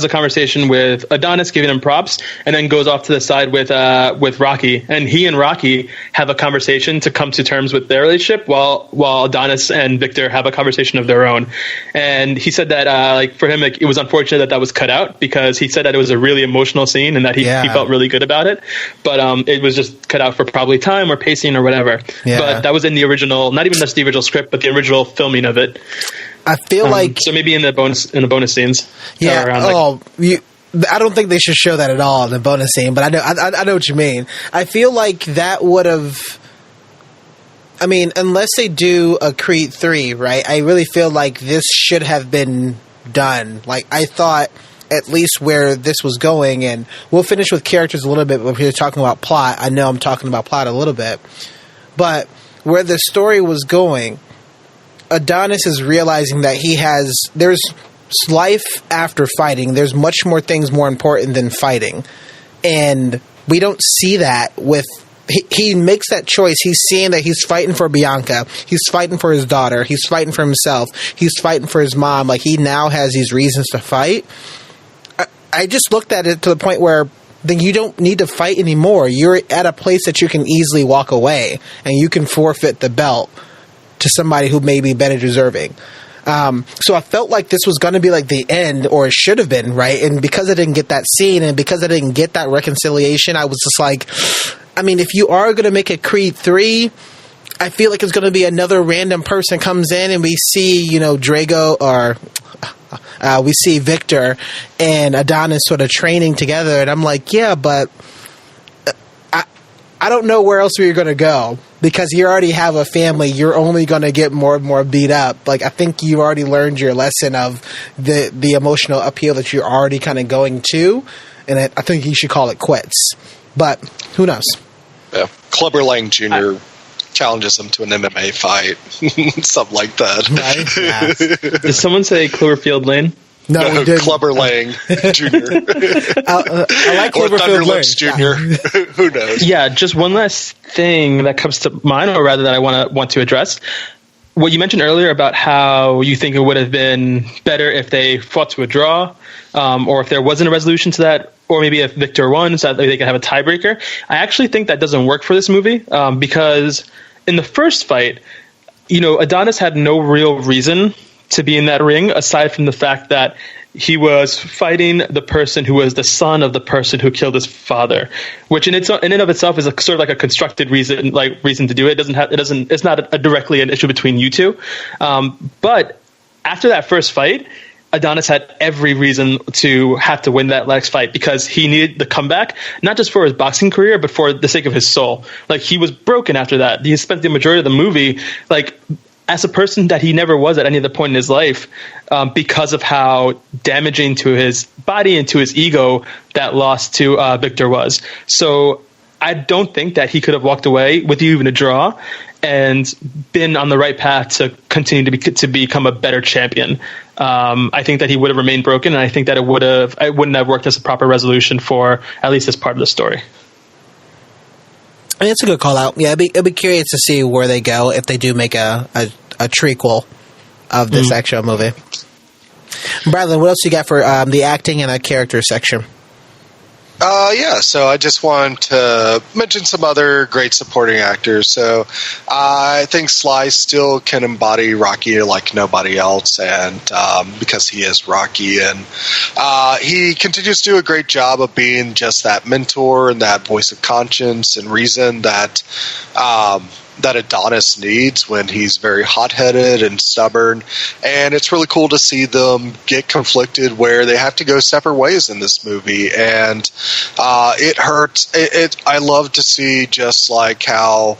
a conversation with Adonis, giving him props, and then goes off to the side with Rocky, and he and Rocky have a conversation to come to terms with their relationship, while Adonis and Victor have a conversation of their own. And he said that for him, it was unfortunate that was cut out, because he said that it was a really emotional scene and that he felt really good about it, but it was just cut out for probably time or pacing or whatever. But that was in the original, not even just the original script, but the original filming of it.
I feel
so maybe in the bonus scenes.
Yeah. I don't think they should show that at all in the bonus scene, but I know what you mean. I feel like that would have. Unless they do a Creed 3, right? I really feel like this should have been done. I thought at least where this was going, and we'll finish with characters a little bit, but we're talking about plot. I know I'm talking about plot a little bit, but where the story was going. Adonis is realizing that there's life after fighting. There's much more things more important than fighting. And we don't see that with... He makes that choice. He's seeing that he's fighting for Bianca. He's fighting for his daughter. He's fighting for himself. He's fighting for his mom. He now has these reasons to fight. I just looked at it to the point where then you don't need to fight anymore. You're at a place that you can easily walk away and you can forfeit the belt to somebody who may be better deserving. So I felt like this was going to be the end, or it should have been, right? And because I didn't get that scene and because I didn't get that reconciliation, I was just if you are going to make a Creed 3, I feel like it's going to be another random person comes in and we see, Drago or we see Victor and Adonis sort of training together. And I'm like, yeah, but I don't know where else we're going to go. Because you already have a family, you're only going to get more and more beat up. I think you already learned your lesson of the emotional appeal that you're already kind of going to, and I think you should call it quits. But who knows?
Yeah, Clubber Lang Jr. challenges him to an MMA fight, something like that.
Right? Yeah.
Did someone say Cloverfield Lane?
No,
Clubber Lang Jr.
I like
or
Cloverfield Lane.
Thunderlips Jr. Who knows?
Yeah, just one last thing that comes to mind, or rather that I want to address. what you mentioned earlier about how you think it would have been better if they fought to a draw, or if there wasn't a resolution to that, or maybe if Victor won so that they could have a tiebreaker. I actually think that doesn't work for this movie, because in the first fight, Adonis had no real reason to be in that ring aside from the fact that he was fighting the person who was the son of the person who killed his father, which in and of itself is sort of like a constructed reason to do it. It's not directly an issue between you two. But after that first fight, Adonis had every reason to have to win that next fight because he needed the comeback, not just for his boxing career, but for the sake of his soul. Like, he was broken after that. He spent the majority of the movie, as a person that he never was at any other point in his life, because of how damaging to his body and to his ego that loss to Victor was. So I don't think that he could have walked away with even a draw and been on the right path to continue to become a better champion. I think that he would have remained broken, and I think that it wouldn't have worked as a proper resolution for at least this part of the story.
I mean, it's a good call out. Yeah, I'd be curious to see where they go if they do make a trequel of this actual movie. Bradley, what else you got for the acting and the character section?
So I just wanted to mention some other great supporting actors. So I think Sly still can embody Rocky like nobody else, and because he is Rocky, and he continues to do a great job of being just that mentor and that voice of conscience and reason that Adonis needs when he's very hot-headed and stubborn. And it's really cool to see them get conflicted where they have to go separate ways in this movie. And it hurts. I love to see just like how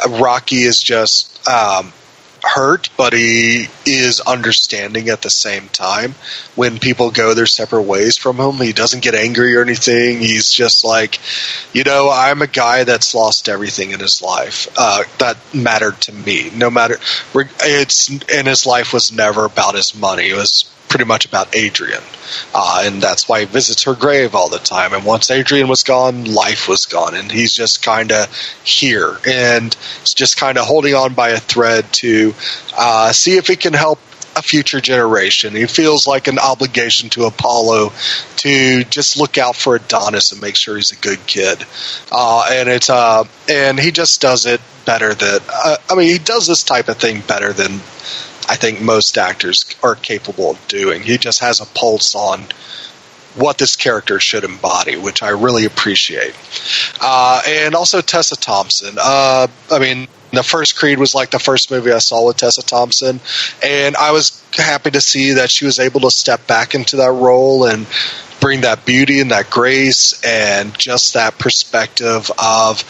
Rocky is just hurt, but he is understanding at the same time. When people go their separate ways from him, he doesn't get angry or anything. He's just like, I'm a guy that's lost everything in his life that mattered to me. No matter, and his life was never about his money. It was pretty much about Adrian, and that's why he visits her grave all the time. And once Adrian was gone, life was gone, and he's just kind of here, and it's just kind of holding on by a thread to see if he can help a future generation. He feels like an obligation to Apollo to just look out for Adonis and make sure he's a good kid, and he just does it better than he does this type of thing better than I think most actors are capable of doing. He just has a pulse on what this character should embody, which I really appreciate. And also Tessa Thompson. The first Creed was like the first movie I saw with Tessa Thompson, and I was happy to see that she was able to step back into that role and bring that beauty and that grace and just that perspective of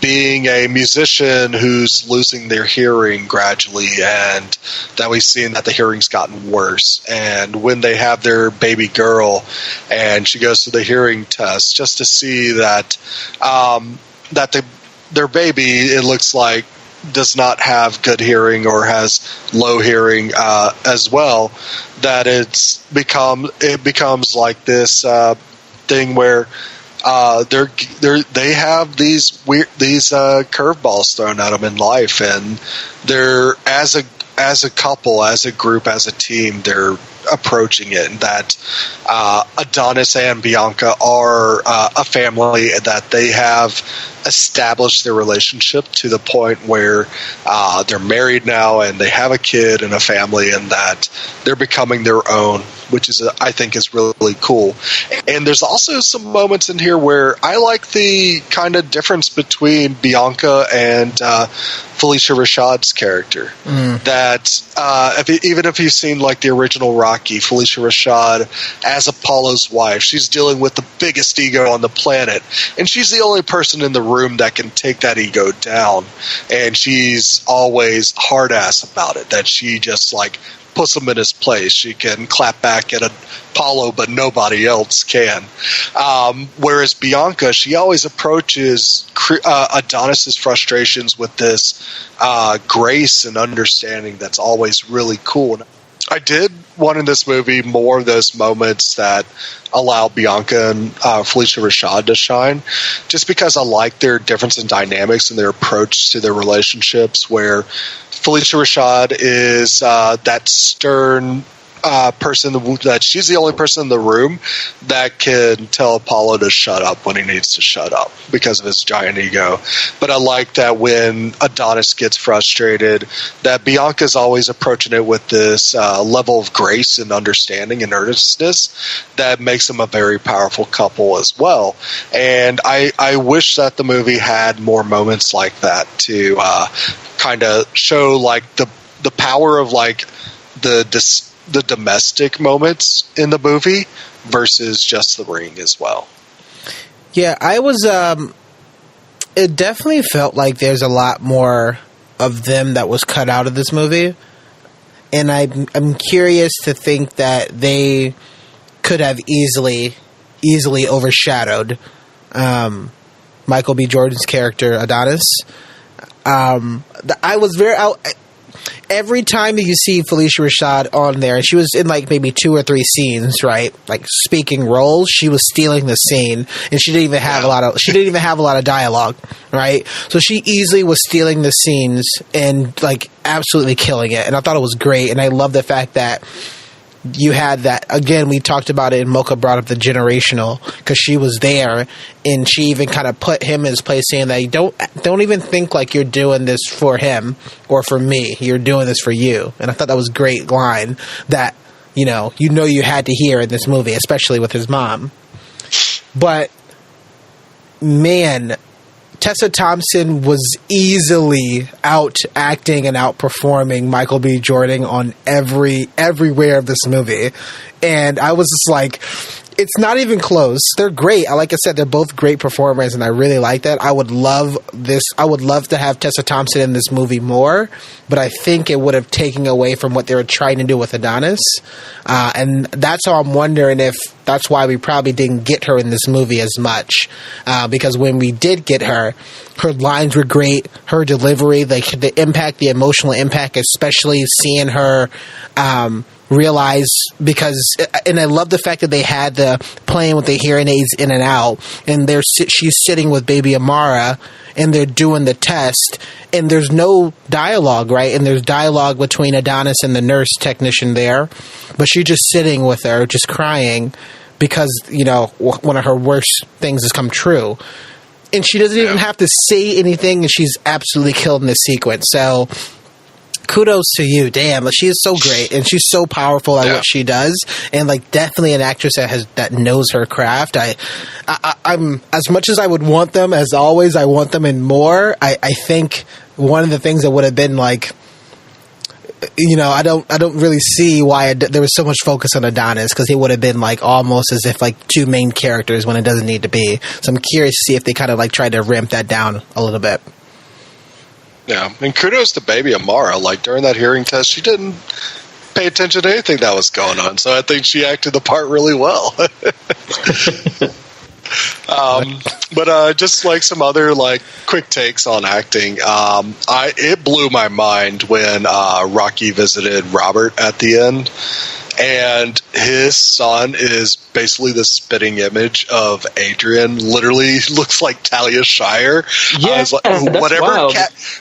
being a musician who's losing their hearing gradually, and that we've seen that the hearing's gotten worse. And when they have their baby girl and she goes through the hearing test, just to see that their baby, it looks like, does not have good hearing or has low hearing as well, that it becomes like this thing where they have these curveballs thrown at them in life, and they're as a couple, as a group, as a team, they're approaching it, and that Adonis and Bianca are a family, that they have established their relationship to the point where they're married now and they have a kid and a family, and that they're becoming their own, which is I think is really, really cool. And there's also some moments in here where I like the kind of difference between Bianca and Felicia Rashad's character. That even if you've seen like the original Rocky, Felicia Rashad as Apollo's wife, she's dealing with the biggest ego on the planet, and she's the only person in the room that can take that ego down, and she's always hard ass about it, that she just like puts him in his place. She can clap back at Apollo, but nobody else can. Whereas Bianca, she always approaches Adonis's frustrations with this grace and understanding that's always really cool. I did want in this movie more of those moments that allow Bianca and Felicia Rashad to shine, just because I like their difference in dynamics and their approach to their relationships, where Felicia Rashad is that stern person that she's the only person in the room that can tell Apollo to shut up when he needs to shut up because of his giant ego. But I like that when Adonis gets frustrated, that Bianca's always approaching it with this level of grace and understanding and earnestness that makes them a very powerful couple as well. And I wish that the movie had more moments like that to kind of show like the power of like the domestic moments in the movie versus just the ring as well.
Yeah, I was it definitely felt like there's a lot more of them that was cut out of this movie, and I'm curious to think that they could have easily overshadowed Michael B. Jordan's character Adonis. I was very every time that you see Felicia Rashad on there, and she was in like maybe 2 or 3 scenes, right? Like speaking roles, she was stealing the scene, and she didn't even have a lot of dialogue, right? So she easily was stealing the scenes and like absolutely killing it. And I thought it was great, and I love the fact that you had that again. We talked about it, and Mocha brought up the generational because she was there, and she even kind of put him in his place, saying that you don't even think like you're doing this for him or for me. You're doing this for you. And I thought that was a great line that you had to hear in this movie, especially with his mom. But man, Tessa Thompson was easily out acting and outperforming Michael B. Jordan on everywhere of this movie. And I was just like, it's not even close. They're great. Like I said, they're both great performers, and I really like that. I would love this. I would love to have Tessa Thompson in this movie more, but I think it would have taken away from what they were trying to do with Adonis. And that's how I'm wondering if that's why we probably didn't get her in this movie as much. Because when we did get her lines were great. Her delivery, like the emotional impact, especially seeing her, realize and I love the fact that they had the playing with the hearing aids in and out, and she's sitting with baby Amara, and they're doing the test, and there's no dialogue, right? And there's dialogue between Adonis and the nurse technician there, but she's just sitting with her, just crying because one of her worst things has come true, and she doesn't even have to say anything, and she's absolutely killed in this sequence. So kudos to you. Damn, she is so great, and she's so powerful at what she does, and like definitely an actress that knows her craft. I'm as much as I would want them, as always, I want them and more. I think one of the things that would have been like, I don't really see why there was so much focus on Adonis, because he would have been like almost as if like 2 main characters when it doesn't need to be. So I'm curious to see if they kind of like tried to ramp that down a little bit.
Yeah, and kudos to baby Amara. Like during that hearing test, she didn't pay attention to anything that was going on. So I think she acted the part really well. But just like some other like quick takes on acting, it blew my mind when Rocky visited Robert at the end. And his son is basically the spitting image of Adrian. Literally looks like Talia Shire.
Yeah,
I was like,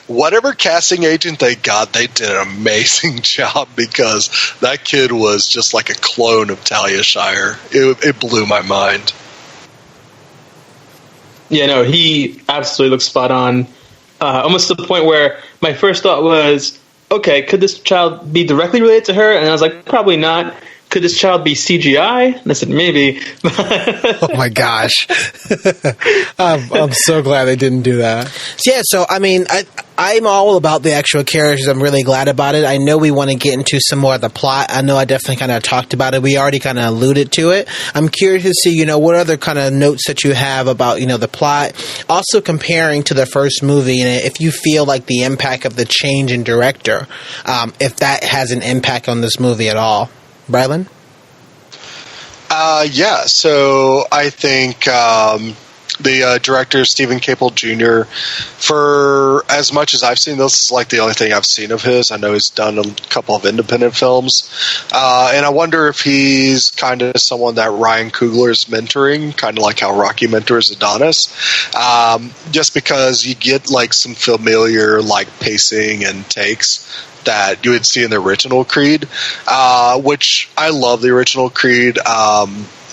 whatever casting agent they got, they did an amazing job, because that kid was just like a clone of Talia Shire. It blew my mind.
Yeah, no, he absolutely looks spot on. Almost to the point where my first thought was, okay, could this child be directly related to her? And I was like, probably not. Could this child be CGI? And I said, maybe.
Oh my gosh. I'm so glad they didn't do that. Yeah, so I mean, I'm all about the actual characters. I'm really glad about it. I know we want to get into some more of the plot. I know I definitely kind of talked about it. We already kind of alluded to it. I'm curious to see, what other kind of notes that you have about, the plot. Also comparing to the first movie, and if you feel like the impact of the change in director, if that has an impact on this movie at all. Brylan?
Yeah, so I think the director, Stephen Caple Jr., for as much as I've seen, this is like the only thing I've seen of his. I know he's done a couple of independent films. And I wonder if he's kind of someone that Ryan Coogler is mentoring, kind of like how Rocky mentors Adonis. Just because you get like some familiar like pacing and takes that you would see in the original Creed, which I love the original Creed.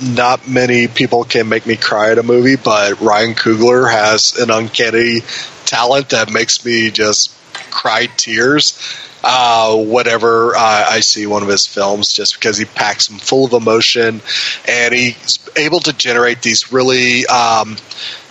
Not many people can make me cry at a movie, but Ryan Coogler has an uncanny talent that makes me just cry tears whenever I see one of his films, just because he packs them full of emotion and he's able to generate these really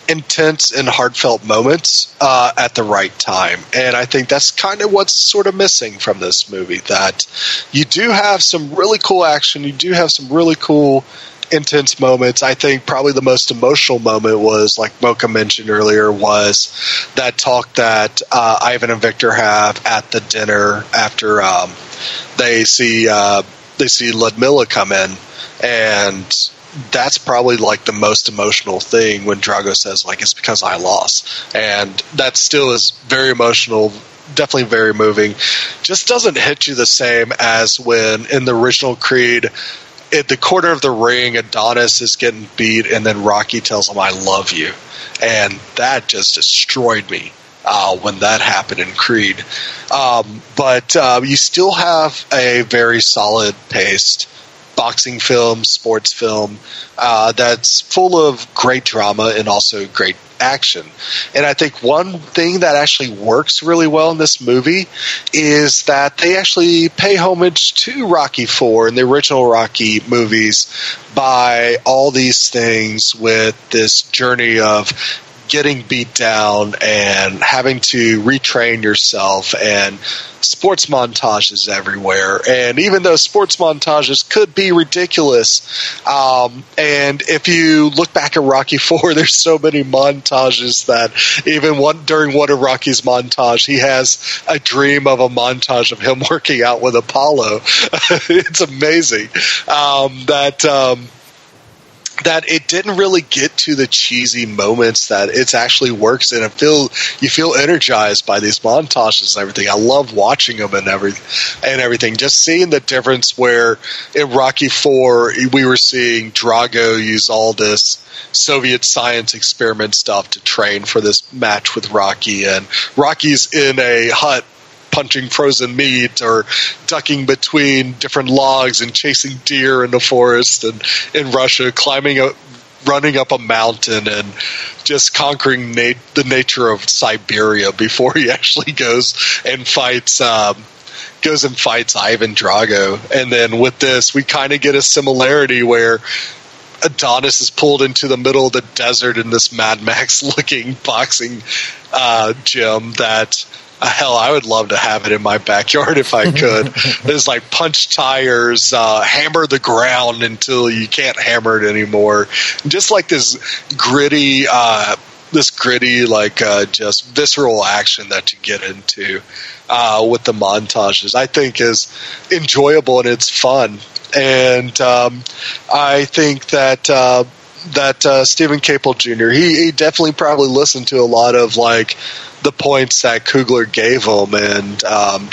intense and heartfelt moments at the right time. And I think that's kind of what's sort of missing from this movie, that you do have some really cool action, you do have some really cool intense moments. I think probably the most emotional moment was, like Mocha mentioned earlier, was that talk that Ivan and Victor have at the dinner after they see Ludmilla come in, and that's probably like the most emotional thing when Drago says like, it's because I lost. And that still is very emotional, definitely very moving. Just doesn't hit you the same as when in the original Creed, at the corner of the ring, Adonis is getting beat, and then Rocky tells him, I love you. And that just destroyed me when that happened in Creed. But you still have a very solid paced boxing film, sports film that's full of great drama and also great action. And I think one thing that actually works really well in this movie is that they actually pay homage to Rocky IV and the original Rocky movies by all these things, with this journey of getting beat down and having to retrain yourself, and sports montages everywhere. And even though sports montages could be ridiculous, and if you look back at Rocky IV, there's so many montages that even during one of Rocky's montage, he has a dream of a montage of him working out with Apollo. It's amazing that it didn't really get to the cheesy moments that it actually works in. You feel energized by these montages and everything. I love watching them and everything. Just seeing the difference where in Rocky IV, we were seeing Drago use all this Soviet science experiment stuff to train for this match with Rocky, and Rocky's in a hut punching frozen meat or ducking between different logs and chasing deer in the forest, and in Russia running up a mountain and just conquering the nature of Siberia before he actually goes and fights Ivan Drago. And then with this, we kind of get a similarity where Adonis is pulled into the middle of the desert in this Mad Max looking boxing gym that hell, I would love to have it in my backyard if I could. There's like punch tires, hammer the ground until you can't hammer it anymore. Just like this gritty, like just visceral action that you get into with the montages, I think is enjoyable and it's fun. And I think that Stephen Caple Jr., he definitely probably listened to a lot of like the points that Coogler gave him and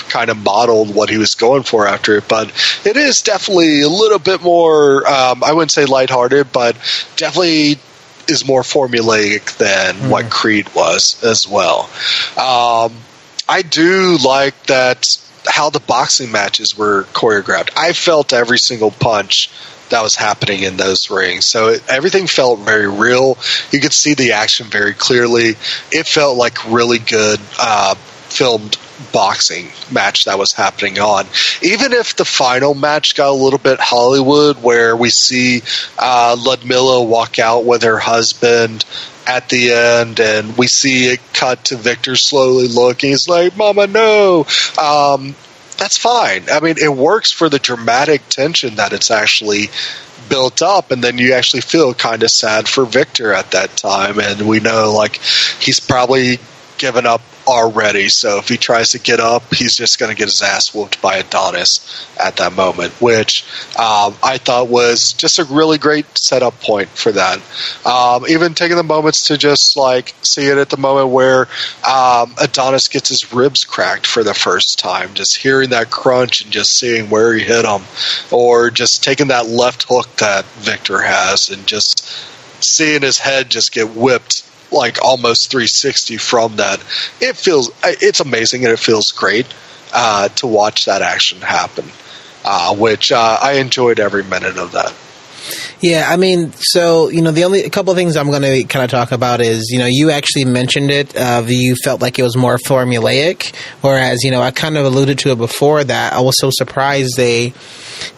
kind of modeled what he was going for after it. But it is definitely a little bit more, I wouldn't say lighthearted, but definitely is more formulaic than what Creed was as well. I do like that how the boxing matches were choreographed. I felt every single punch that was happening in those rings. So everything felt very real. You could see the action very clearly. It felt like really good filmed boxing match that was happening on. Even if the final match got a little bit Hollywood, where we see Ludmilla walk out with her husband at the end, and we see it cut to Victor slowly looking. He's like, "Mama, no." That's fine. I mean, it works for the dramatic tension that it's actually built up, and then you actually feel kind of sad for Victor at that time. And we know, like, he's probably given up already. So if he tries to get up, he's just going to get his ass whooped by Adonis at that moment, which I thought was just a really great setup point for that. Even taking the moments to just like see it at the moment where Adonis gets his ribs cracked for the first time, just hearing that crunch and just seeing where he hit him, or just taking that left hook that Victor has and just seeing his head just get whipped like almost 360 from that. It's amazing, and it feels great to watch that action happen, which I enjoyed every minute of that.
Yeah, I mean, so, the only a couple of things I'm going to kind of talk about is, you actually mentioned it. You felt like it was more formulaic, whereas, I kind of alluded to it before that I was so surprised they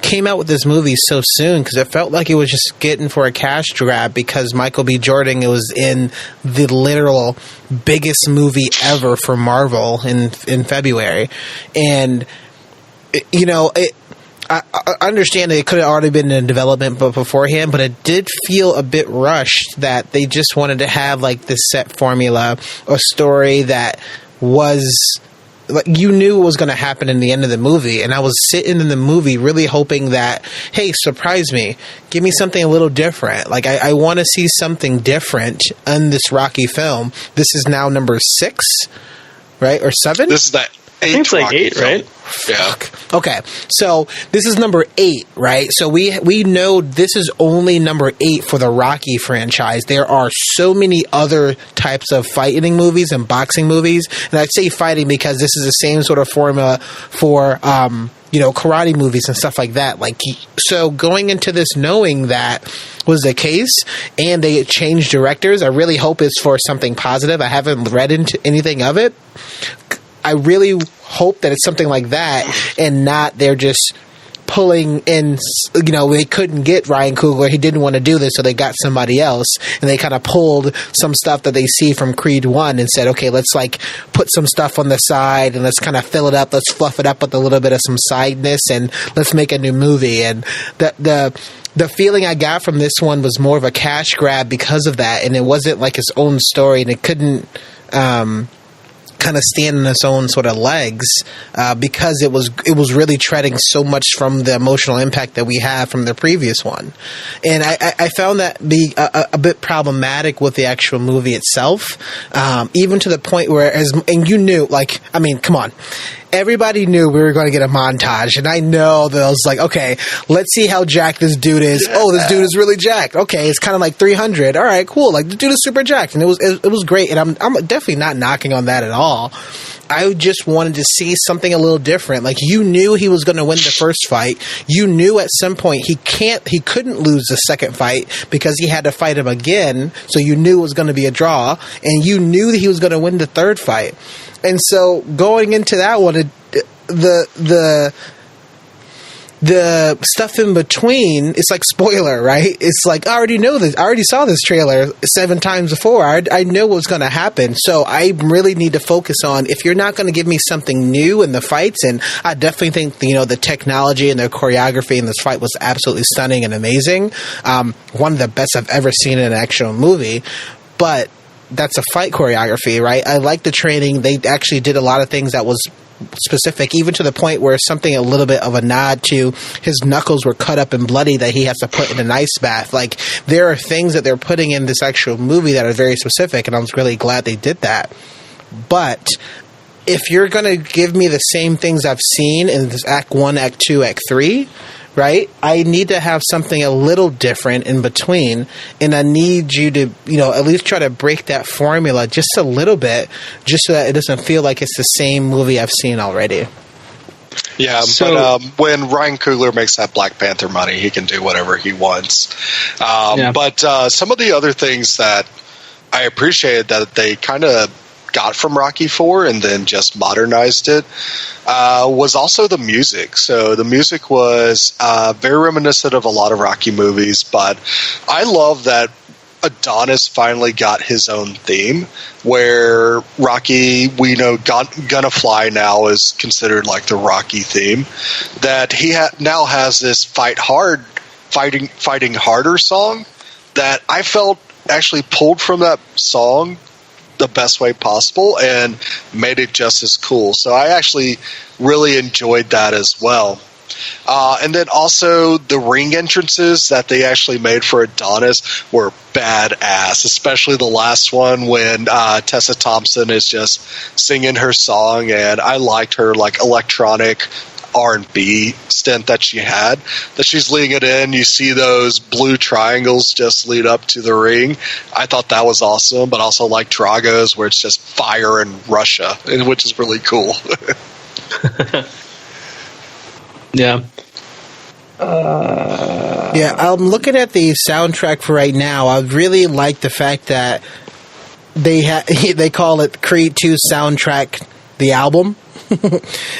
came out with this movie so soon, because it felt like it was just getting for a cash grab, because Michael B. Jordan, it was in the literal biggest movie ever for Marvel in February. And, I understand that it could have already been in development beforehand, but it did feel a bit rushed that they just wanted to have like this set formula, a story that was like you knew what was going to happen in the end of the movie. And I was sitting in the movie really hoping that, hey, surprise me, give me something a little different. Like I want to see something different in this Rocky film. This is now number 6, right? Or 7?
This is the 8th.
I think it's like 8, right?
Yeah.
Okay, so this is number 8, right? So we know this is only number 8 for the Rocky franchise. There are so many other types of fighting movies and boxing movies, and I'd say fighting because this is the same sort of formula for karate movies and stuff like that. Like, so going into this knowing that was the case, and they changed directors, I really hope it's for something positive. I haven't read into anything of it. I really hope that it's something like that, and not they're just pulling in, they couldn't get Ryan Coogler. He didn't want to do this, so they got somebody else, and they kind of pulled some stuff that they see from Creed 1 and said, okay, let's like put some stuff on the side and let's kind of fill it up. Let's fluff it up with a little bit of some sideness, and let's make a new movie. And the feeling I got from this one was more of a cash grab because of that, and it wasn't like its own story, and it couldn't kind of stand on its own sort of legs because it was really treading so much from the emotional impact that we have from the previous one. And I found that be a bit problematic with the actual movie itself, even to the point where, and you knew, like, I mean, come on. Everybody knew we were going to get a montage, and I know that I was like, okay, let's see how jacked this dude is. Oh, this dude is really jacked. Okay, it's kind of like 300. All right, cool. Like, the dude is super jacked, and it was great, and I'm definitely not knocking on that at all. I just wanted to see something a little different. Like, you knew he was going to win the first fight. You knew at some point he couldn't lose the second fight because he had to fight him again. So you knew it was going to be a draw, and you knew that he was going to win the third fight. And so going into that one, the stuff in between, it's like spoiler, right? It's like, I already know this. I already saw this trailer 7 times before. I know what's going to happen. So I really need to focus on, if you're not going to give me something new in the fights, and I definitely think, the technology and the choreography in this fight was absolutely stunning and amazing. One of the best I've ever seen in an actual movie. But that's a fight choreography, right? I like the training. They actually did a lot of things that was specific, even to the point where something a little bit of a nod to his knuckles were cut up and bloody that he has to put in an ice bath. Like, there are things that they're putting in this actual movie that are very specific, and I was really glad they did that. But if you're going to give me the same things I've seen in this Act 1, Act 2, Act 3, right, I need to have something a little different in between, and I need you to, at least try to break that formula just a little bit, just so that it doesn't feel like it's the same movie I've seen already.
Yeah, but when Ryan Coogler makes that Black Panther money, he can do whatever he wants. But some of the other things that I appreciated that they kind of got from Rocky IV and then just modernized it was also the music. So the music was very reminiscent of a lot of Rocky movies, but I love that Adonis finally got his own theme, where Rocky, we know Gonna Fly now is considered like the Rocky theme, that he now has this fighting harder song that I felt actually pulled from that song the best way possible and made it just as cool. So I actually really enjoyed that as well. And then also the ring entrances that they actually made for Adonis were badass, especially the last one when Tessa Thompson is just singing her song, and I liked her like electronic R&B stint that she had, that she's leading it in. You see those blue triangles just lead up to the ring. I thought that was awesome, but also like Drago's where it's just fire in Russia, which is really cool.
Yeah.
Yeah, I'm looking at the soundtrack for right now. I really like the fact that they call it Creed 2 soundtrack, the album.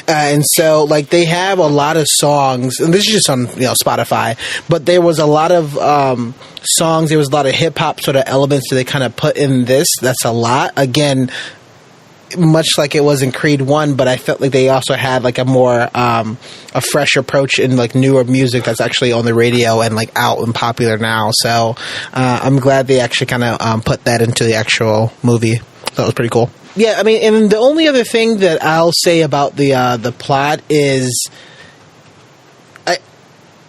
And so, like, they have a lot of songs, and this is just on Spotify, but there was a lot of songs, there was a lot of hip-hop sort of elements that they kind of put in this. That's a lot. Again, much like it was in Creed 1, but I felt like they also had like a more a fresh approach in like newer music that's actually on the radio and like out and popular now. So I'm glad they actually kind of put that into the actual movie. That was pretty cool. Yeah, I mean, and the only other thing that I'll say about the plot is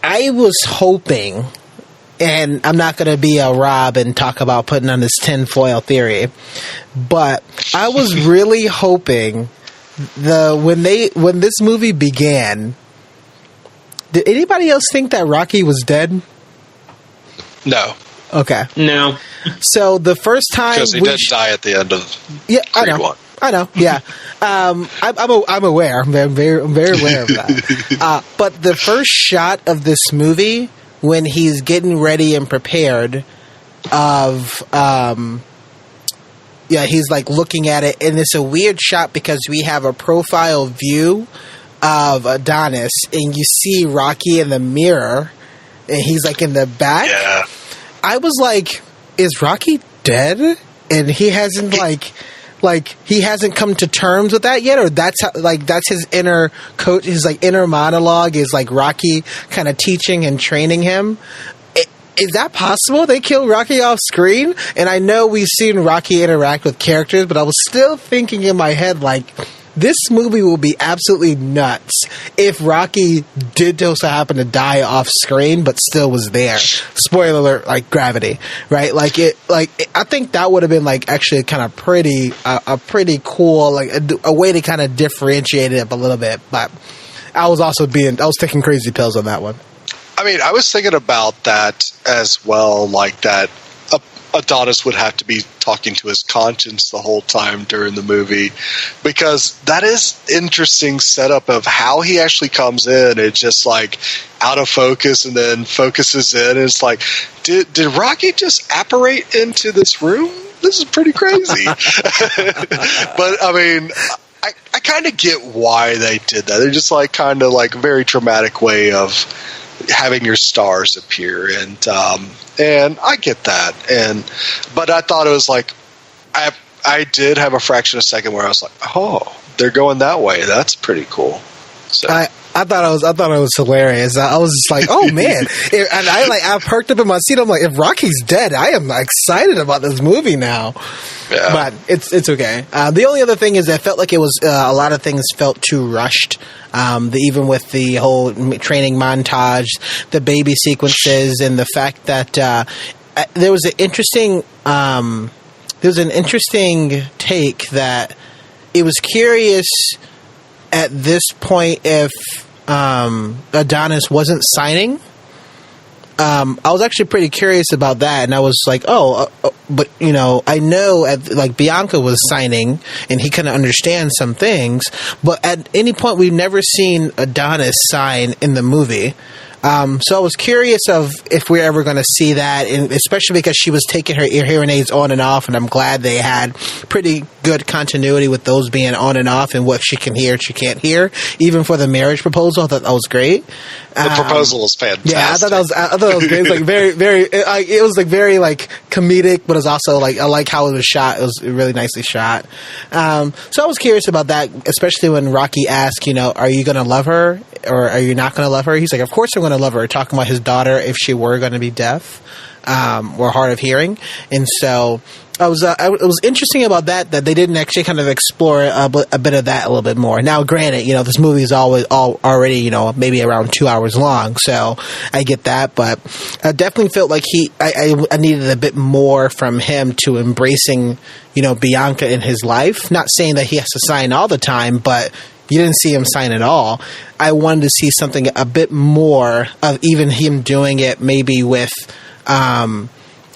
I was hoping, and I'm not going to be a Rob and talk about putting on this tinfoil theory, but I was really hoping when this movie began, did anybody else think that Rocky was dead?
No.
Okay.
No.
So the first time
because he did die at the end of Creed 1.
I know. Yeah. I'm aware. I'm very aware of that. But the first shot of this movie, when he's getting ready and prepared of he's like looking at it, and it's a weird shot because we have a profile view of Adonis and you see Rocky in the mirror and he's like in the back.
Yeah.
I was like, is Rocky dead? And he hasn't he hasn't come to terms with that yet, or that's his inner coach, his like inner monologue is like Rocky kind of teaching and training him. Is that possible? They killed Rocky off screen? And I know we've seen Rocky interact with characters, but I was still thinking in my head like, this movie will be absolutely nuts if Rocky did also happen to die off screen, but still was there. Spoiler alert, like Gravity, right? I think that would have been like actually kind of a pretty cool, like a way to kind of differentiate it up a little bit. But I was taking crazy pills on that one.
I mean, I was thinking about that as well, like that Adonis would have to be talking to his conscience the whole time during the movie, because that is interesting setup of how he actually comes in. It's just like out of focus and then focuses in. And it's like, did Rocky just apparate into this room? This is pretty crazy. But I mean, I kind of get why they did that. They're just like kind of like a very dramatic way of having your stars appear, and I get that, but I thought it was like I did have a fraction of a second where I was like, oh, they're going that way. That's pretty cool. So
I thought it was hilarious. I was just like, oh man, and I perked up in my seat. I'm like, if Rocky's dead, I am excited about this movie now.
Yeah.
But it's okay. The only other thing is I felt like it was a lot of things felt too rushed. Even with the whole training montage, the baby sequences, and the fact that there was an interesting take that it was curious at this point if Adonis wasn't signing. I was actually pretty curious about that, and I was like, but I know like Bianca was signing, and he kind of understands some things, but at any point we've never seen Adonis sign in the movie. So I was curious of if we're ever going to see that, and especially because she was taking her hearing aids on and off, and I'm glad they had pretty good continuity with those being on and off and what she can hear and she can't hear. Even for the marriage proposal, I thought that was great.
The proposal was fantastic.
Yeah, I thought that was great. It was like it was like very like comedic, but it was also like I like how it was shot. It was really nicely shot. So I was curious about that, especially when Rocky asked, are you going to love her or are you not going to love her? He's like, of course I'm going going to love her, talking about his daughter if she were going to be deaf or hard of hearing. And so it was interesting about that they didn't actually kind of explore a bit of that a little bit more. Now, granted, this movie is already, maybe around 2 hours long, so I get that, but I definitely felt like I needed a bit more from him to embracing, Bianca in his life. Not saying that he has to sign all the time, but you didn't see him sign at all. I wanted to see something a bit more of even him doing it, maybe with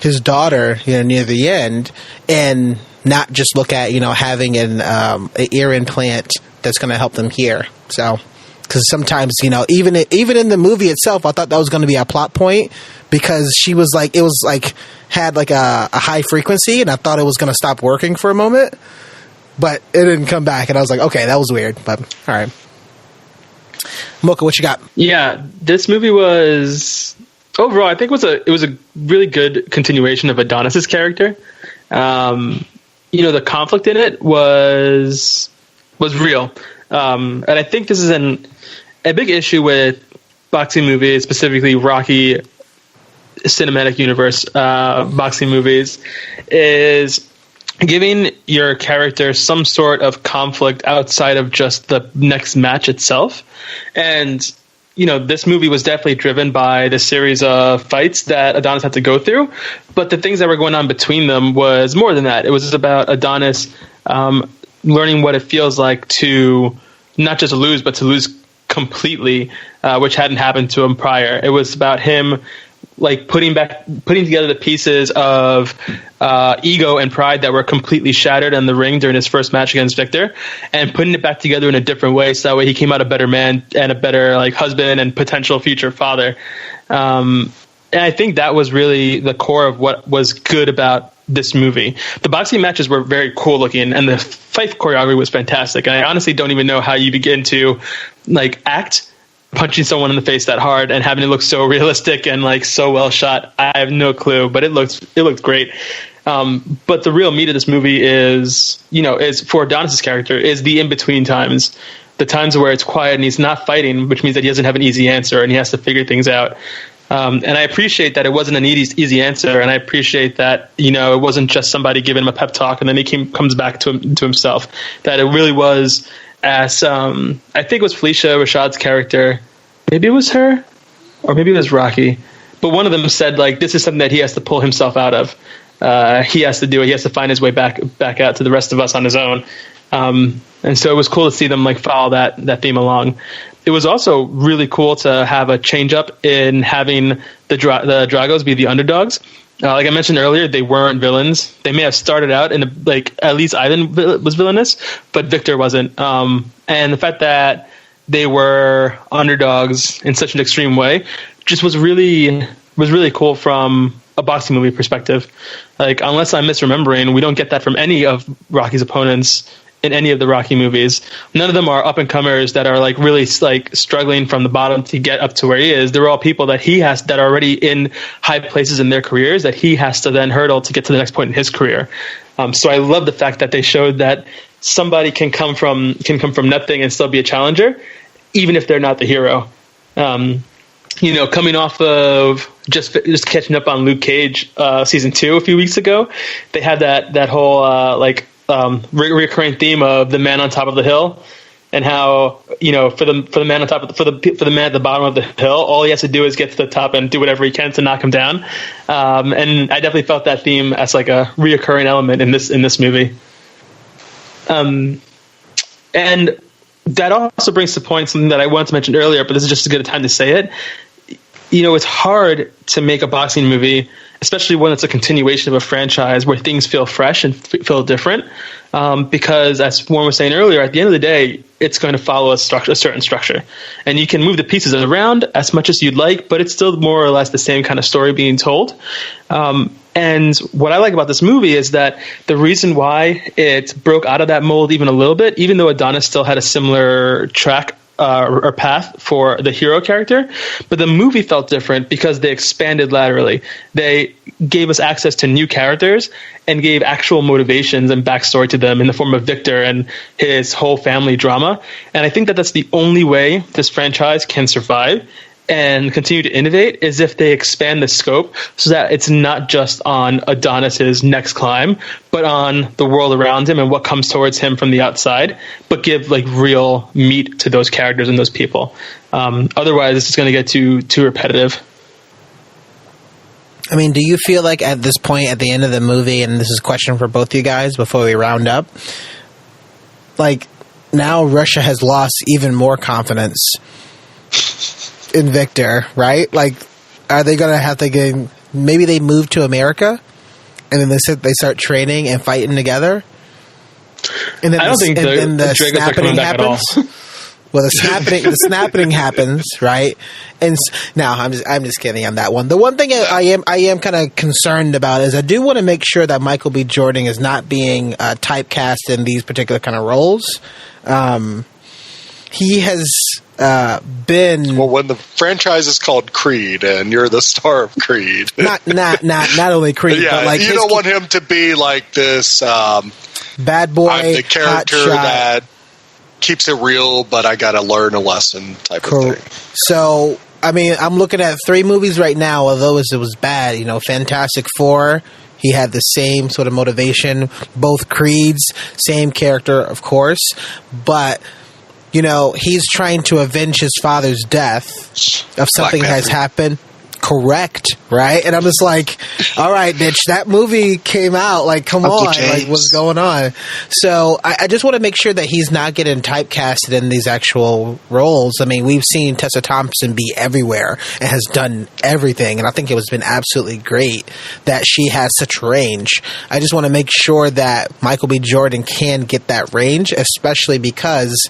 his daughter, near the end, and not just look at, having an ear implant that's going to help them hear. So, because sometimes, even in the movie itself, I thought that was going to be a plot point, because she was like, it was like, had like a high frequency, and I thought it was going to stop working for a moment, but it didn't come back, and I was like, okay, that was weird, but all right. Mocha, what you got?
Yeah, this movie was... Overall, I think it was a really good continuation of Adonis's character. The conflict in it was real, and I think this is a big issue with boxing movies, specifically Rocky cinematic universe boxing movies, is giving your character some sort of conflict outside of just the next match itself. And this movie was definitely driven by the series of fights that Adonis had to go through, but the things that were going on between them was more than that. It was about Adonis learning what it feels like to not just lose, but to lose completely, which hadn't happened to him prior. It was about him like putting together the pieces of ego and pride that were completely shattered in the ring during his first match against Victor, and putting it back together in a different way, so that way he came out a better man and a better husband and potential future father. And I think that was really the core of what was good about this movie. The boxing matches were very cool looking, and the fight choreography was fantastic. And I honestly don't even know how you begin to act punching someone in the face that hard and having it look so realistic and so well shot. I have no clue, but it looked great. But the real meat of this movie is for Adonis's character, is the in-between times, the times where it's quiet and he's not fighting, which means that he doesn't have an easy answer and he has to figure things out. And I appreciate that it wasn't an easy answer, and I appreciate that it wasn't just somebody giving him a pep talk and then he comes back to himself. That it really was, as I think it was Felicia Rashad's character, maybe it was her, or maybe it was Rocky, but one of them said this is something that he has to pull himself out of. He has to do it. He has to find his way back out to the rest of us on his own. And so it was cool to see them follow that theme along. It was also really cool to have a change up in having the Dragos be the underdogs. Like I mentioned earlier, they weren't villains. They may have started out in at least Ivan was villainous, but Victor wasn't. And the fact that they were underdogs in such an extreme way just was really cool from a boxing movie perspective. Unless I'm misremembering, we don't get that from any of Rocky's opponents in any of the Rocky movies. None of them are up and comers that are really struggling from the bottom to get up to where he is. They're all people that that are already in high places in their careers that he has to then hurdle to get to the next point in his career. So I love the fact that they showed that somebody can come from nothing and still be a challenger, even if they're not the hero. Coming off of just catching up on Luke Cage season 2 a few weeks ago, they had that whole recurring theme of the man on top of the hill, and how for the man on top of for the man at the bottom of the hill, all he has to do is get to the top and do whatever he can to knock him down. And I definitely felt that theme as a reoccurring element in this movie. And that also brings to point something that I wanted to mention earlier, but this is just as good a time to say it. It's hard to make a boxing movie, especially when it's a continuation of a franchise where things feel fresh and feel different. Because as Warren was saying earlier, at the end of the day, it's going to follow a certain structure. And you can move the pieces around as much as you'd like, but it's still more or less the same kind of story being told. And what I like about this movie is that the reason why it broke out of that mold even a little bit, even though Adonis still had a similar track or path for the hero character, but the movie felt different because they expanded laterally. They gave us access to new characters and gave actual motivations and backstory to them in the form of Victor and his whole family drama. And I think that that's the only way this franchise can survive, and continue to innovate is if they expand the scope so that it's not just on Adonis's next climb, but on the world around him and what comes towards him from the outside, but give like real meat to those characters and those people. Otherwise, it's just going to get too repetitive.
I mean, do you feel like at this point, at the end of the movie, and this is a question for both you guys before we round up, like now Russia has lost even more confidence in Victor, right? Like, are they going to have to get, maybe they move to America and then they start training and fighting together? And then
I don't think the
snapping happens. Well, the snapping happens, right? And now I'm just kidding on that one. The one thing I am kind of concerned about is I do want to make sure that Michael B. Jordan is not being typecast in these particular kind of roles. He has been
when the franchise is called Creed and you're the star of Creed.
not only Creed,
yeah,
but like
you don't want him to be like this
bad boy,
I'm the character that keeps it real, but I got to learn a lesson type of thing.
So, I mean, I'm looking at 3 movies right now, although it was bad. You know, Fantastic Four, he had the same sort of motivation. Both Creeds, same character, of course. But, you know, he's trying to avenge his father's death of something that has happened. Correct, right? And I'm just like, all right, bitch, that movie came out. Like, come on, like, what's going on? So I just want to make sure that he's not getting typecasted in these actual roles. I mean, we've seen Tessa Thompson be everywhere and has done everything, and I think it has been absolutely great that she has such range. I just want to make sure that Michael B. Jordan can get that range, especially because,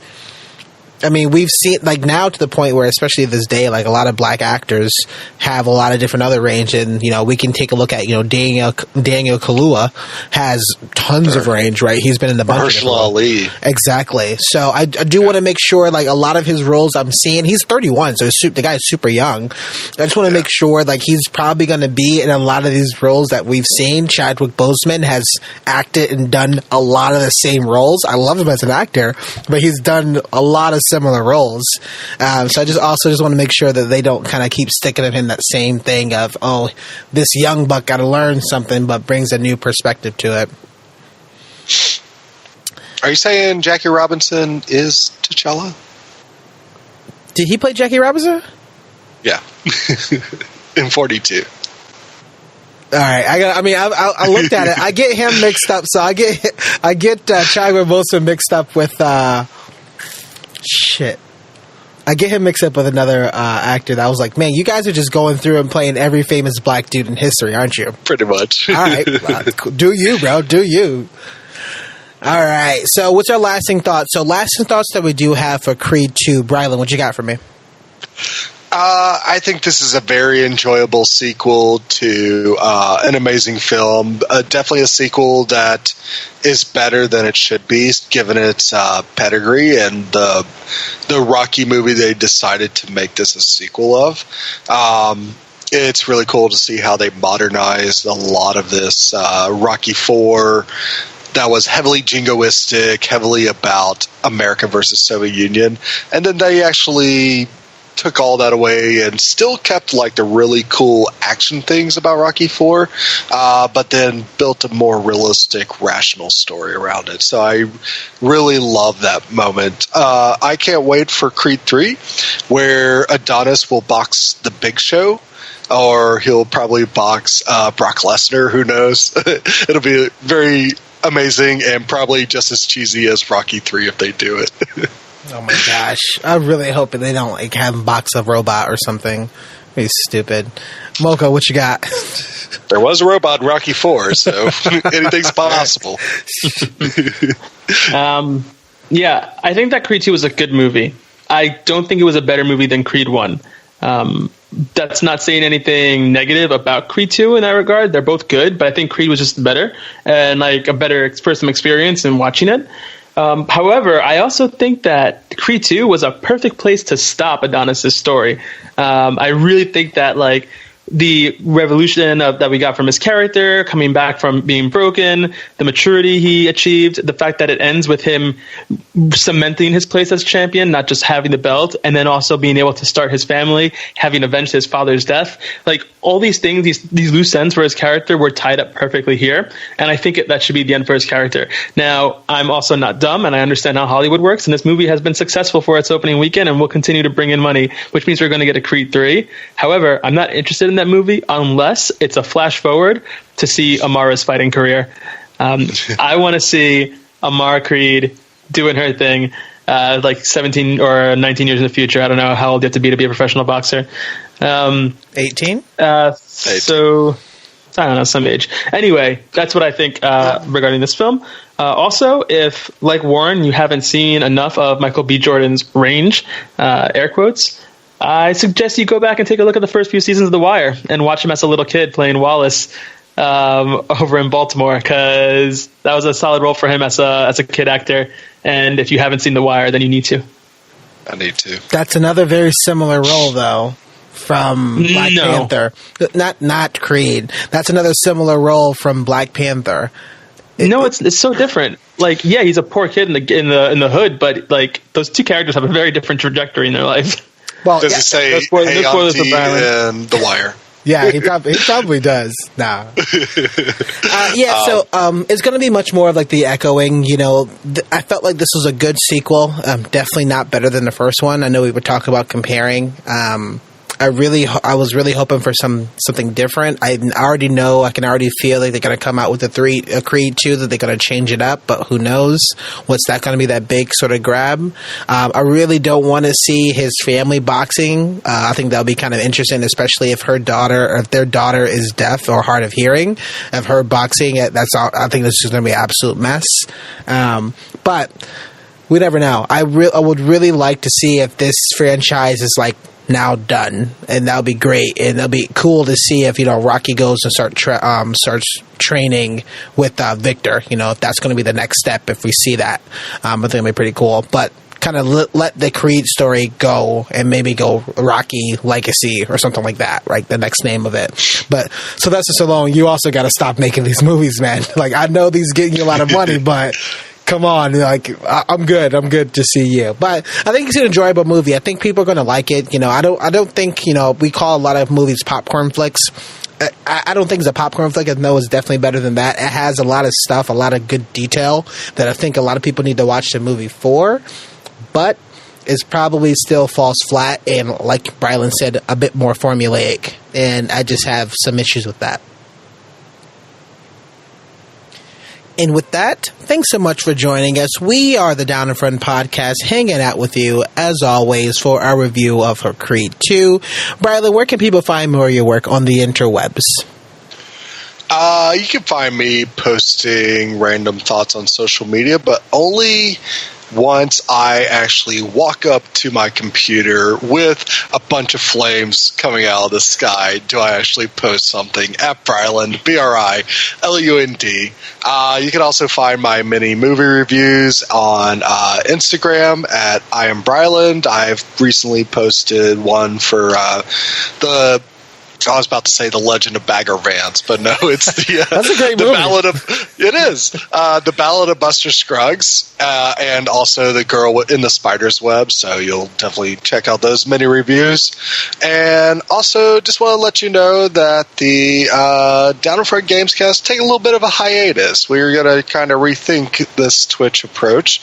I mean, we've seen, like, now to the point where, especially this day, like, a lot of black actors have a lot of different other range. And, you know, we can take a look at, you know, Daniel Kaluuya has tons of range, right? He's been in the bunch of
Ali.
Exactly. So I do want to make sure, like, a lot of his roles I'm seeing, he's 31, so the guy's super young. I just want to make sure, like, he's probably going to be in a lot of these roles that we've seen. Chadwick Boseman has acted and done a lot of the same roles. I love him as an actor, but he's done a lot of similar roles. So I just want to make sure that they don't kind of keep sticking him in that same thing of, oh, this young buck got to learn something, but brings a new perspective to it.
Are you saying Jackie Robinson is T'Challa?
Did he play Jackie Robinson?
Yeah. In 42.
All right, I looked at it. I get him mixed up. So I get Chadwick Boseman mixed up with shit. I get him mixed up with another actor that I was like, man, you guys are just going through and playing every famous black dude in history, aren't you?
Pretty much.
All right, do you, bro? Do you? All right. So, what's our lasting thoughts? So, lasting thoughts that we do have for Creed 2. Brylan, what you got for me?
I think this is a very enjoyable sequel to an amazing film. Definitely a sequel that is better than it should be, given its pedigree and the Rocky movie they decided to make this a sequel of. It's really cool to see how they modernized a lot of this Rocky IV that was heavily jingoistic, heavily about America versus Soviet Union, and then they actually took all that away and still kept like the really cool action things about Rocky IV, but then built a more realistic, rational story around it. So I really love that moment. I can't wait for Creed 3, where Adonis will box the Big Show, or he'll probably box Brock Lesnar, who knows. It'll be very amazing and probably just as cheesy as Rocky 3 if they do it.
Oh my gosh. I really hope they don't like have him box a robot or something. He's stupid. Mocha, what you got?
There was a robot in Rocky IV, so anything's possible.
Yeah, I think that Creed 2 was a good movie. I don't think it was a better movie than Creed 1. That's not saying anything negative about Creed 2 in that regard. They're both good, but I think Creed was just better and like a better first-time experience in watching it. However, I also think that Creed 2 was a perfect place to stop Adonis' story. I really think that like the revolution that we got from his character, coming back from being broken, the maturity he achieved, the fact that it ends with him cementing his place as champion, not just having the belt, and then also being able to start his family, having avenged his father's death. Like, all these things, these loose ends for his character were tied up perfectly here, and I think that should be the end for his character. Now, I'm also not dumb, and I understand how Hollywood works, and this movie has been successful for its opening weekend and will continue to bring in money, which means we're going to get a Creed 3. However, I'm not interested in that movie unless it's a flash forward to see Amara's fighting career. I want to see Amara Creed doing her thing like 17 or 19 years in the future. I don't know how old you have to be a professional boxer.
18?
So, I don't know, some age. Anyway, that's what I think regarding this film. Also, if, like Warren, you haven't seen enough of Michael B. Jordan's range, air quotes, I suggest you go back and take a look at the first few seasons of The Wire and watch him as a little kid playing Wallace over in Baltimore, because that was a solid role for him as a kid actor. And if you haven't seen The Wire, then you need to.
I need to.
That's another very similar role, though, from Black Panther. Not Creed. That's another similar role from Black Panther.
It's so different. Like, yeah, he's a poor kid in the hood, but like those two characters have a very different trajectory in their life.
Well, does he say "Hey, Auntie" in The Wire?
Yeah, he probably does. Nah. So it's going to be much more of like the echoing. You know, I felt like this was a good sequel. Definitely not better than the first one. I know we were talking about comparing. I was really hoping for something different. I can already feel like they're going to come out with a Creed 2, that they're going to change it up, but who knows? What's that going to be, that big sort of grab? I really don't want to see his family boxing. I think that'll be kind of interesting, especially if their daughter is deaf or hard of hearing. Of her boxing, I think this is going to be an absolute mess. But we never know. I would really like to see if this franchise is like now done, and that'll be great, and it'll be cool to see if Rocky goes and starts training with Victor. If that's going to be the next step, if we see that, I think it'll be pretty cool. But kind of let the Creed story go, and maybe go Rocky Legacy or something like that, right? The next name of it. But Sylvester Stallone, you also got to stop making these movies, man. Like, I know these getting you a lot of money, but come on, like, I'm good to see you. But I think it's an enjoyable movie. I think people are going to like it. I don't think, we call a lot of movies popcorn flicks. I don't think it's a popcorn flick. I know it's definitely better than that. It has a lot of stuff, a lot of good detail that I think a lot of people need to watch the movie for. But it's probably still falls flat, and like Brylan said, a bit more formulaic. And I just have some issues with that. And with that, thanks so much for joining us. We are the Down in Front Podcast, hanging out with you, as always, for our review of her Creed 2. Brylan, where can people find more of your work on the interwebs?
You can find me posting random thoughts on social media, but only once I actually walk up to my computer with a bunch of flames coming out of the sky do I actually post something at Bryland, BRILUND. You can also find my mini movie reviews on Instagram at I am Bryland. I've recently posted one for I was about to say The Legend of Bagger Vance, but no, it's the
that's a great movie.
The Ballad of Buster Scruggs, and also The Girl in the Spider's Web. So you'll definitely check out those mini reviews. And also, just want to let you know that the Down in Front Gamescast take a little bit of a hiatus. We're going to kind of rethink this Twitch approach,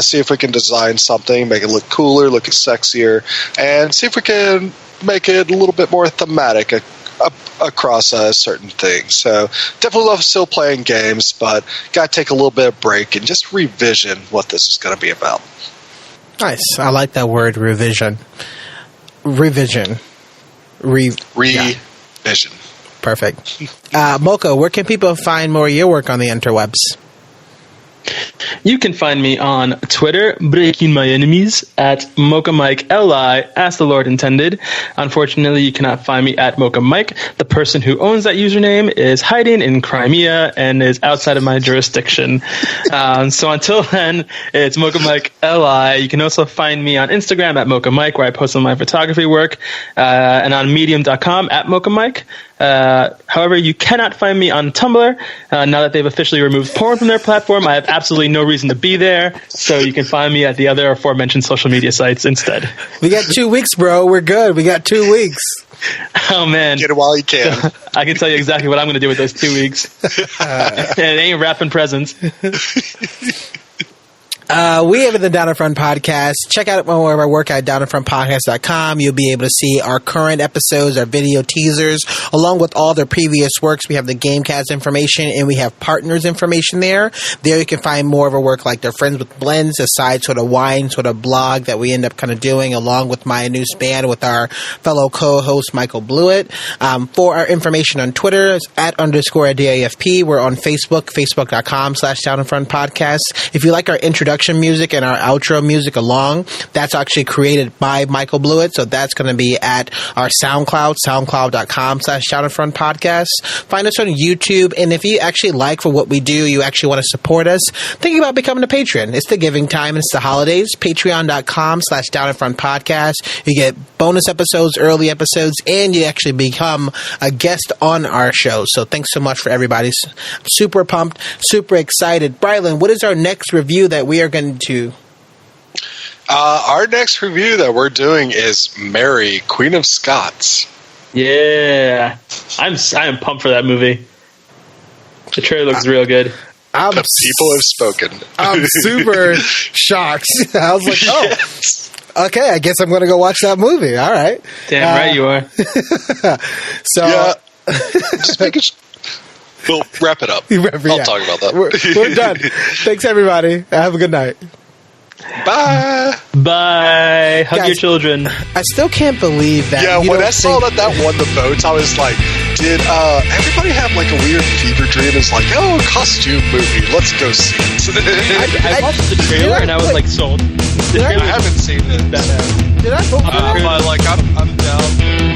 see if we can design something, make it look cooler, look sexier, and see if we can make it a little bit more thematic across certain things. So definitely love still playing games, but got to take a little bit of break and just revision what this is going to be about.
Nice. I like that word, revision. Revision.
Revision.
Perfect. Mocha, where can people find more of your work on the interwebs?
You can find me on Twitter, breaking my enemies, at Mocha Mike LI, as the Lord intended. Unfortunately, you cannot find me at Mocha Mike. The person who owns that username is hiding in Crimea and is outside of my jurisdiction. So until then, it's Mocha Mike LI. You can also find me on Instagram at Mocha Mike, where I post some of my photography work, and on medium.com at Mocha Mike. However, you cannot find me on Tumblr. Now that they've officially removed porn from their platform, I have absolutely no reason to be there, so you can find me at the other aforementioned social media sites instead.
We got 2 weeks, bro. We're good. We got 2 weeks.
Oh, man.
Get it while you can.
I can tell you exactly what I'm going to do with those 2 weeks. And it ain't wrapping presents.
We have the Down in Front podcast. Check out more of our work at downinfrontpodcast.com. You'll be able to see our current episodes, our video teasers, along with all their previous works. We have the Gamecast information, and we have partners information there. There you can find more of our work, like their Friends with Blends, a side sort of wine sort of blog that we end up kind of doing, along with my new span with our fellow co-host Michael Blewett. For our information on Twitter, it's @_DIFP. We're on Facebook, facebook.com/downinfrontpodcast. If you like our introduction music and our outro music along, that's actually created by Michael Blewett, so that's going to be at our SoundCloud, soundcloud.com/downinfrontpodcast. Find us on YouTube, and if you actually like for what we do, you actually want to support us, think about becoming a patron. It's the giving time, it's the holidays. Patreon.com/downinfrontpodcast. You get bonus episodes, early episodes, and you actually become a guest on our show. So thanks so much for everybody. Super pumped, super excited. Brylan, what is our next review that we are going to?
Our next review that we're doing is Mary, Queen of Scots.
Yeah. I am pumped for that movie. The trailer looks real good.
The people have spoken.
I'm super shocked. I was like, okay, I guess I'm going to go watch that movie. All right.
Damn right you are.
So,
yeah. Just make it... We'll wrap it up. I'll talk about that.
We're done. Thanks, everybody. Have a good night.
Bye.
Bye. Hug
Guys,
your children.
I still can't believe that.
Yeah, when I saw that won the votes, I was like, did everybody have like a weird fever dream? It's like, oh, costume movie. Let's go see it.
I watched the trailer and I was like sold.
I haven't seen it.
Did I vote for that?
I'm down.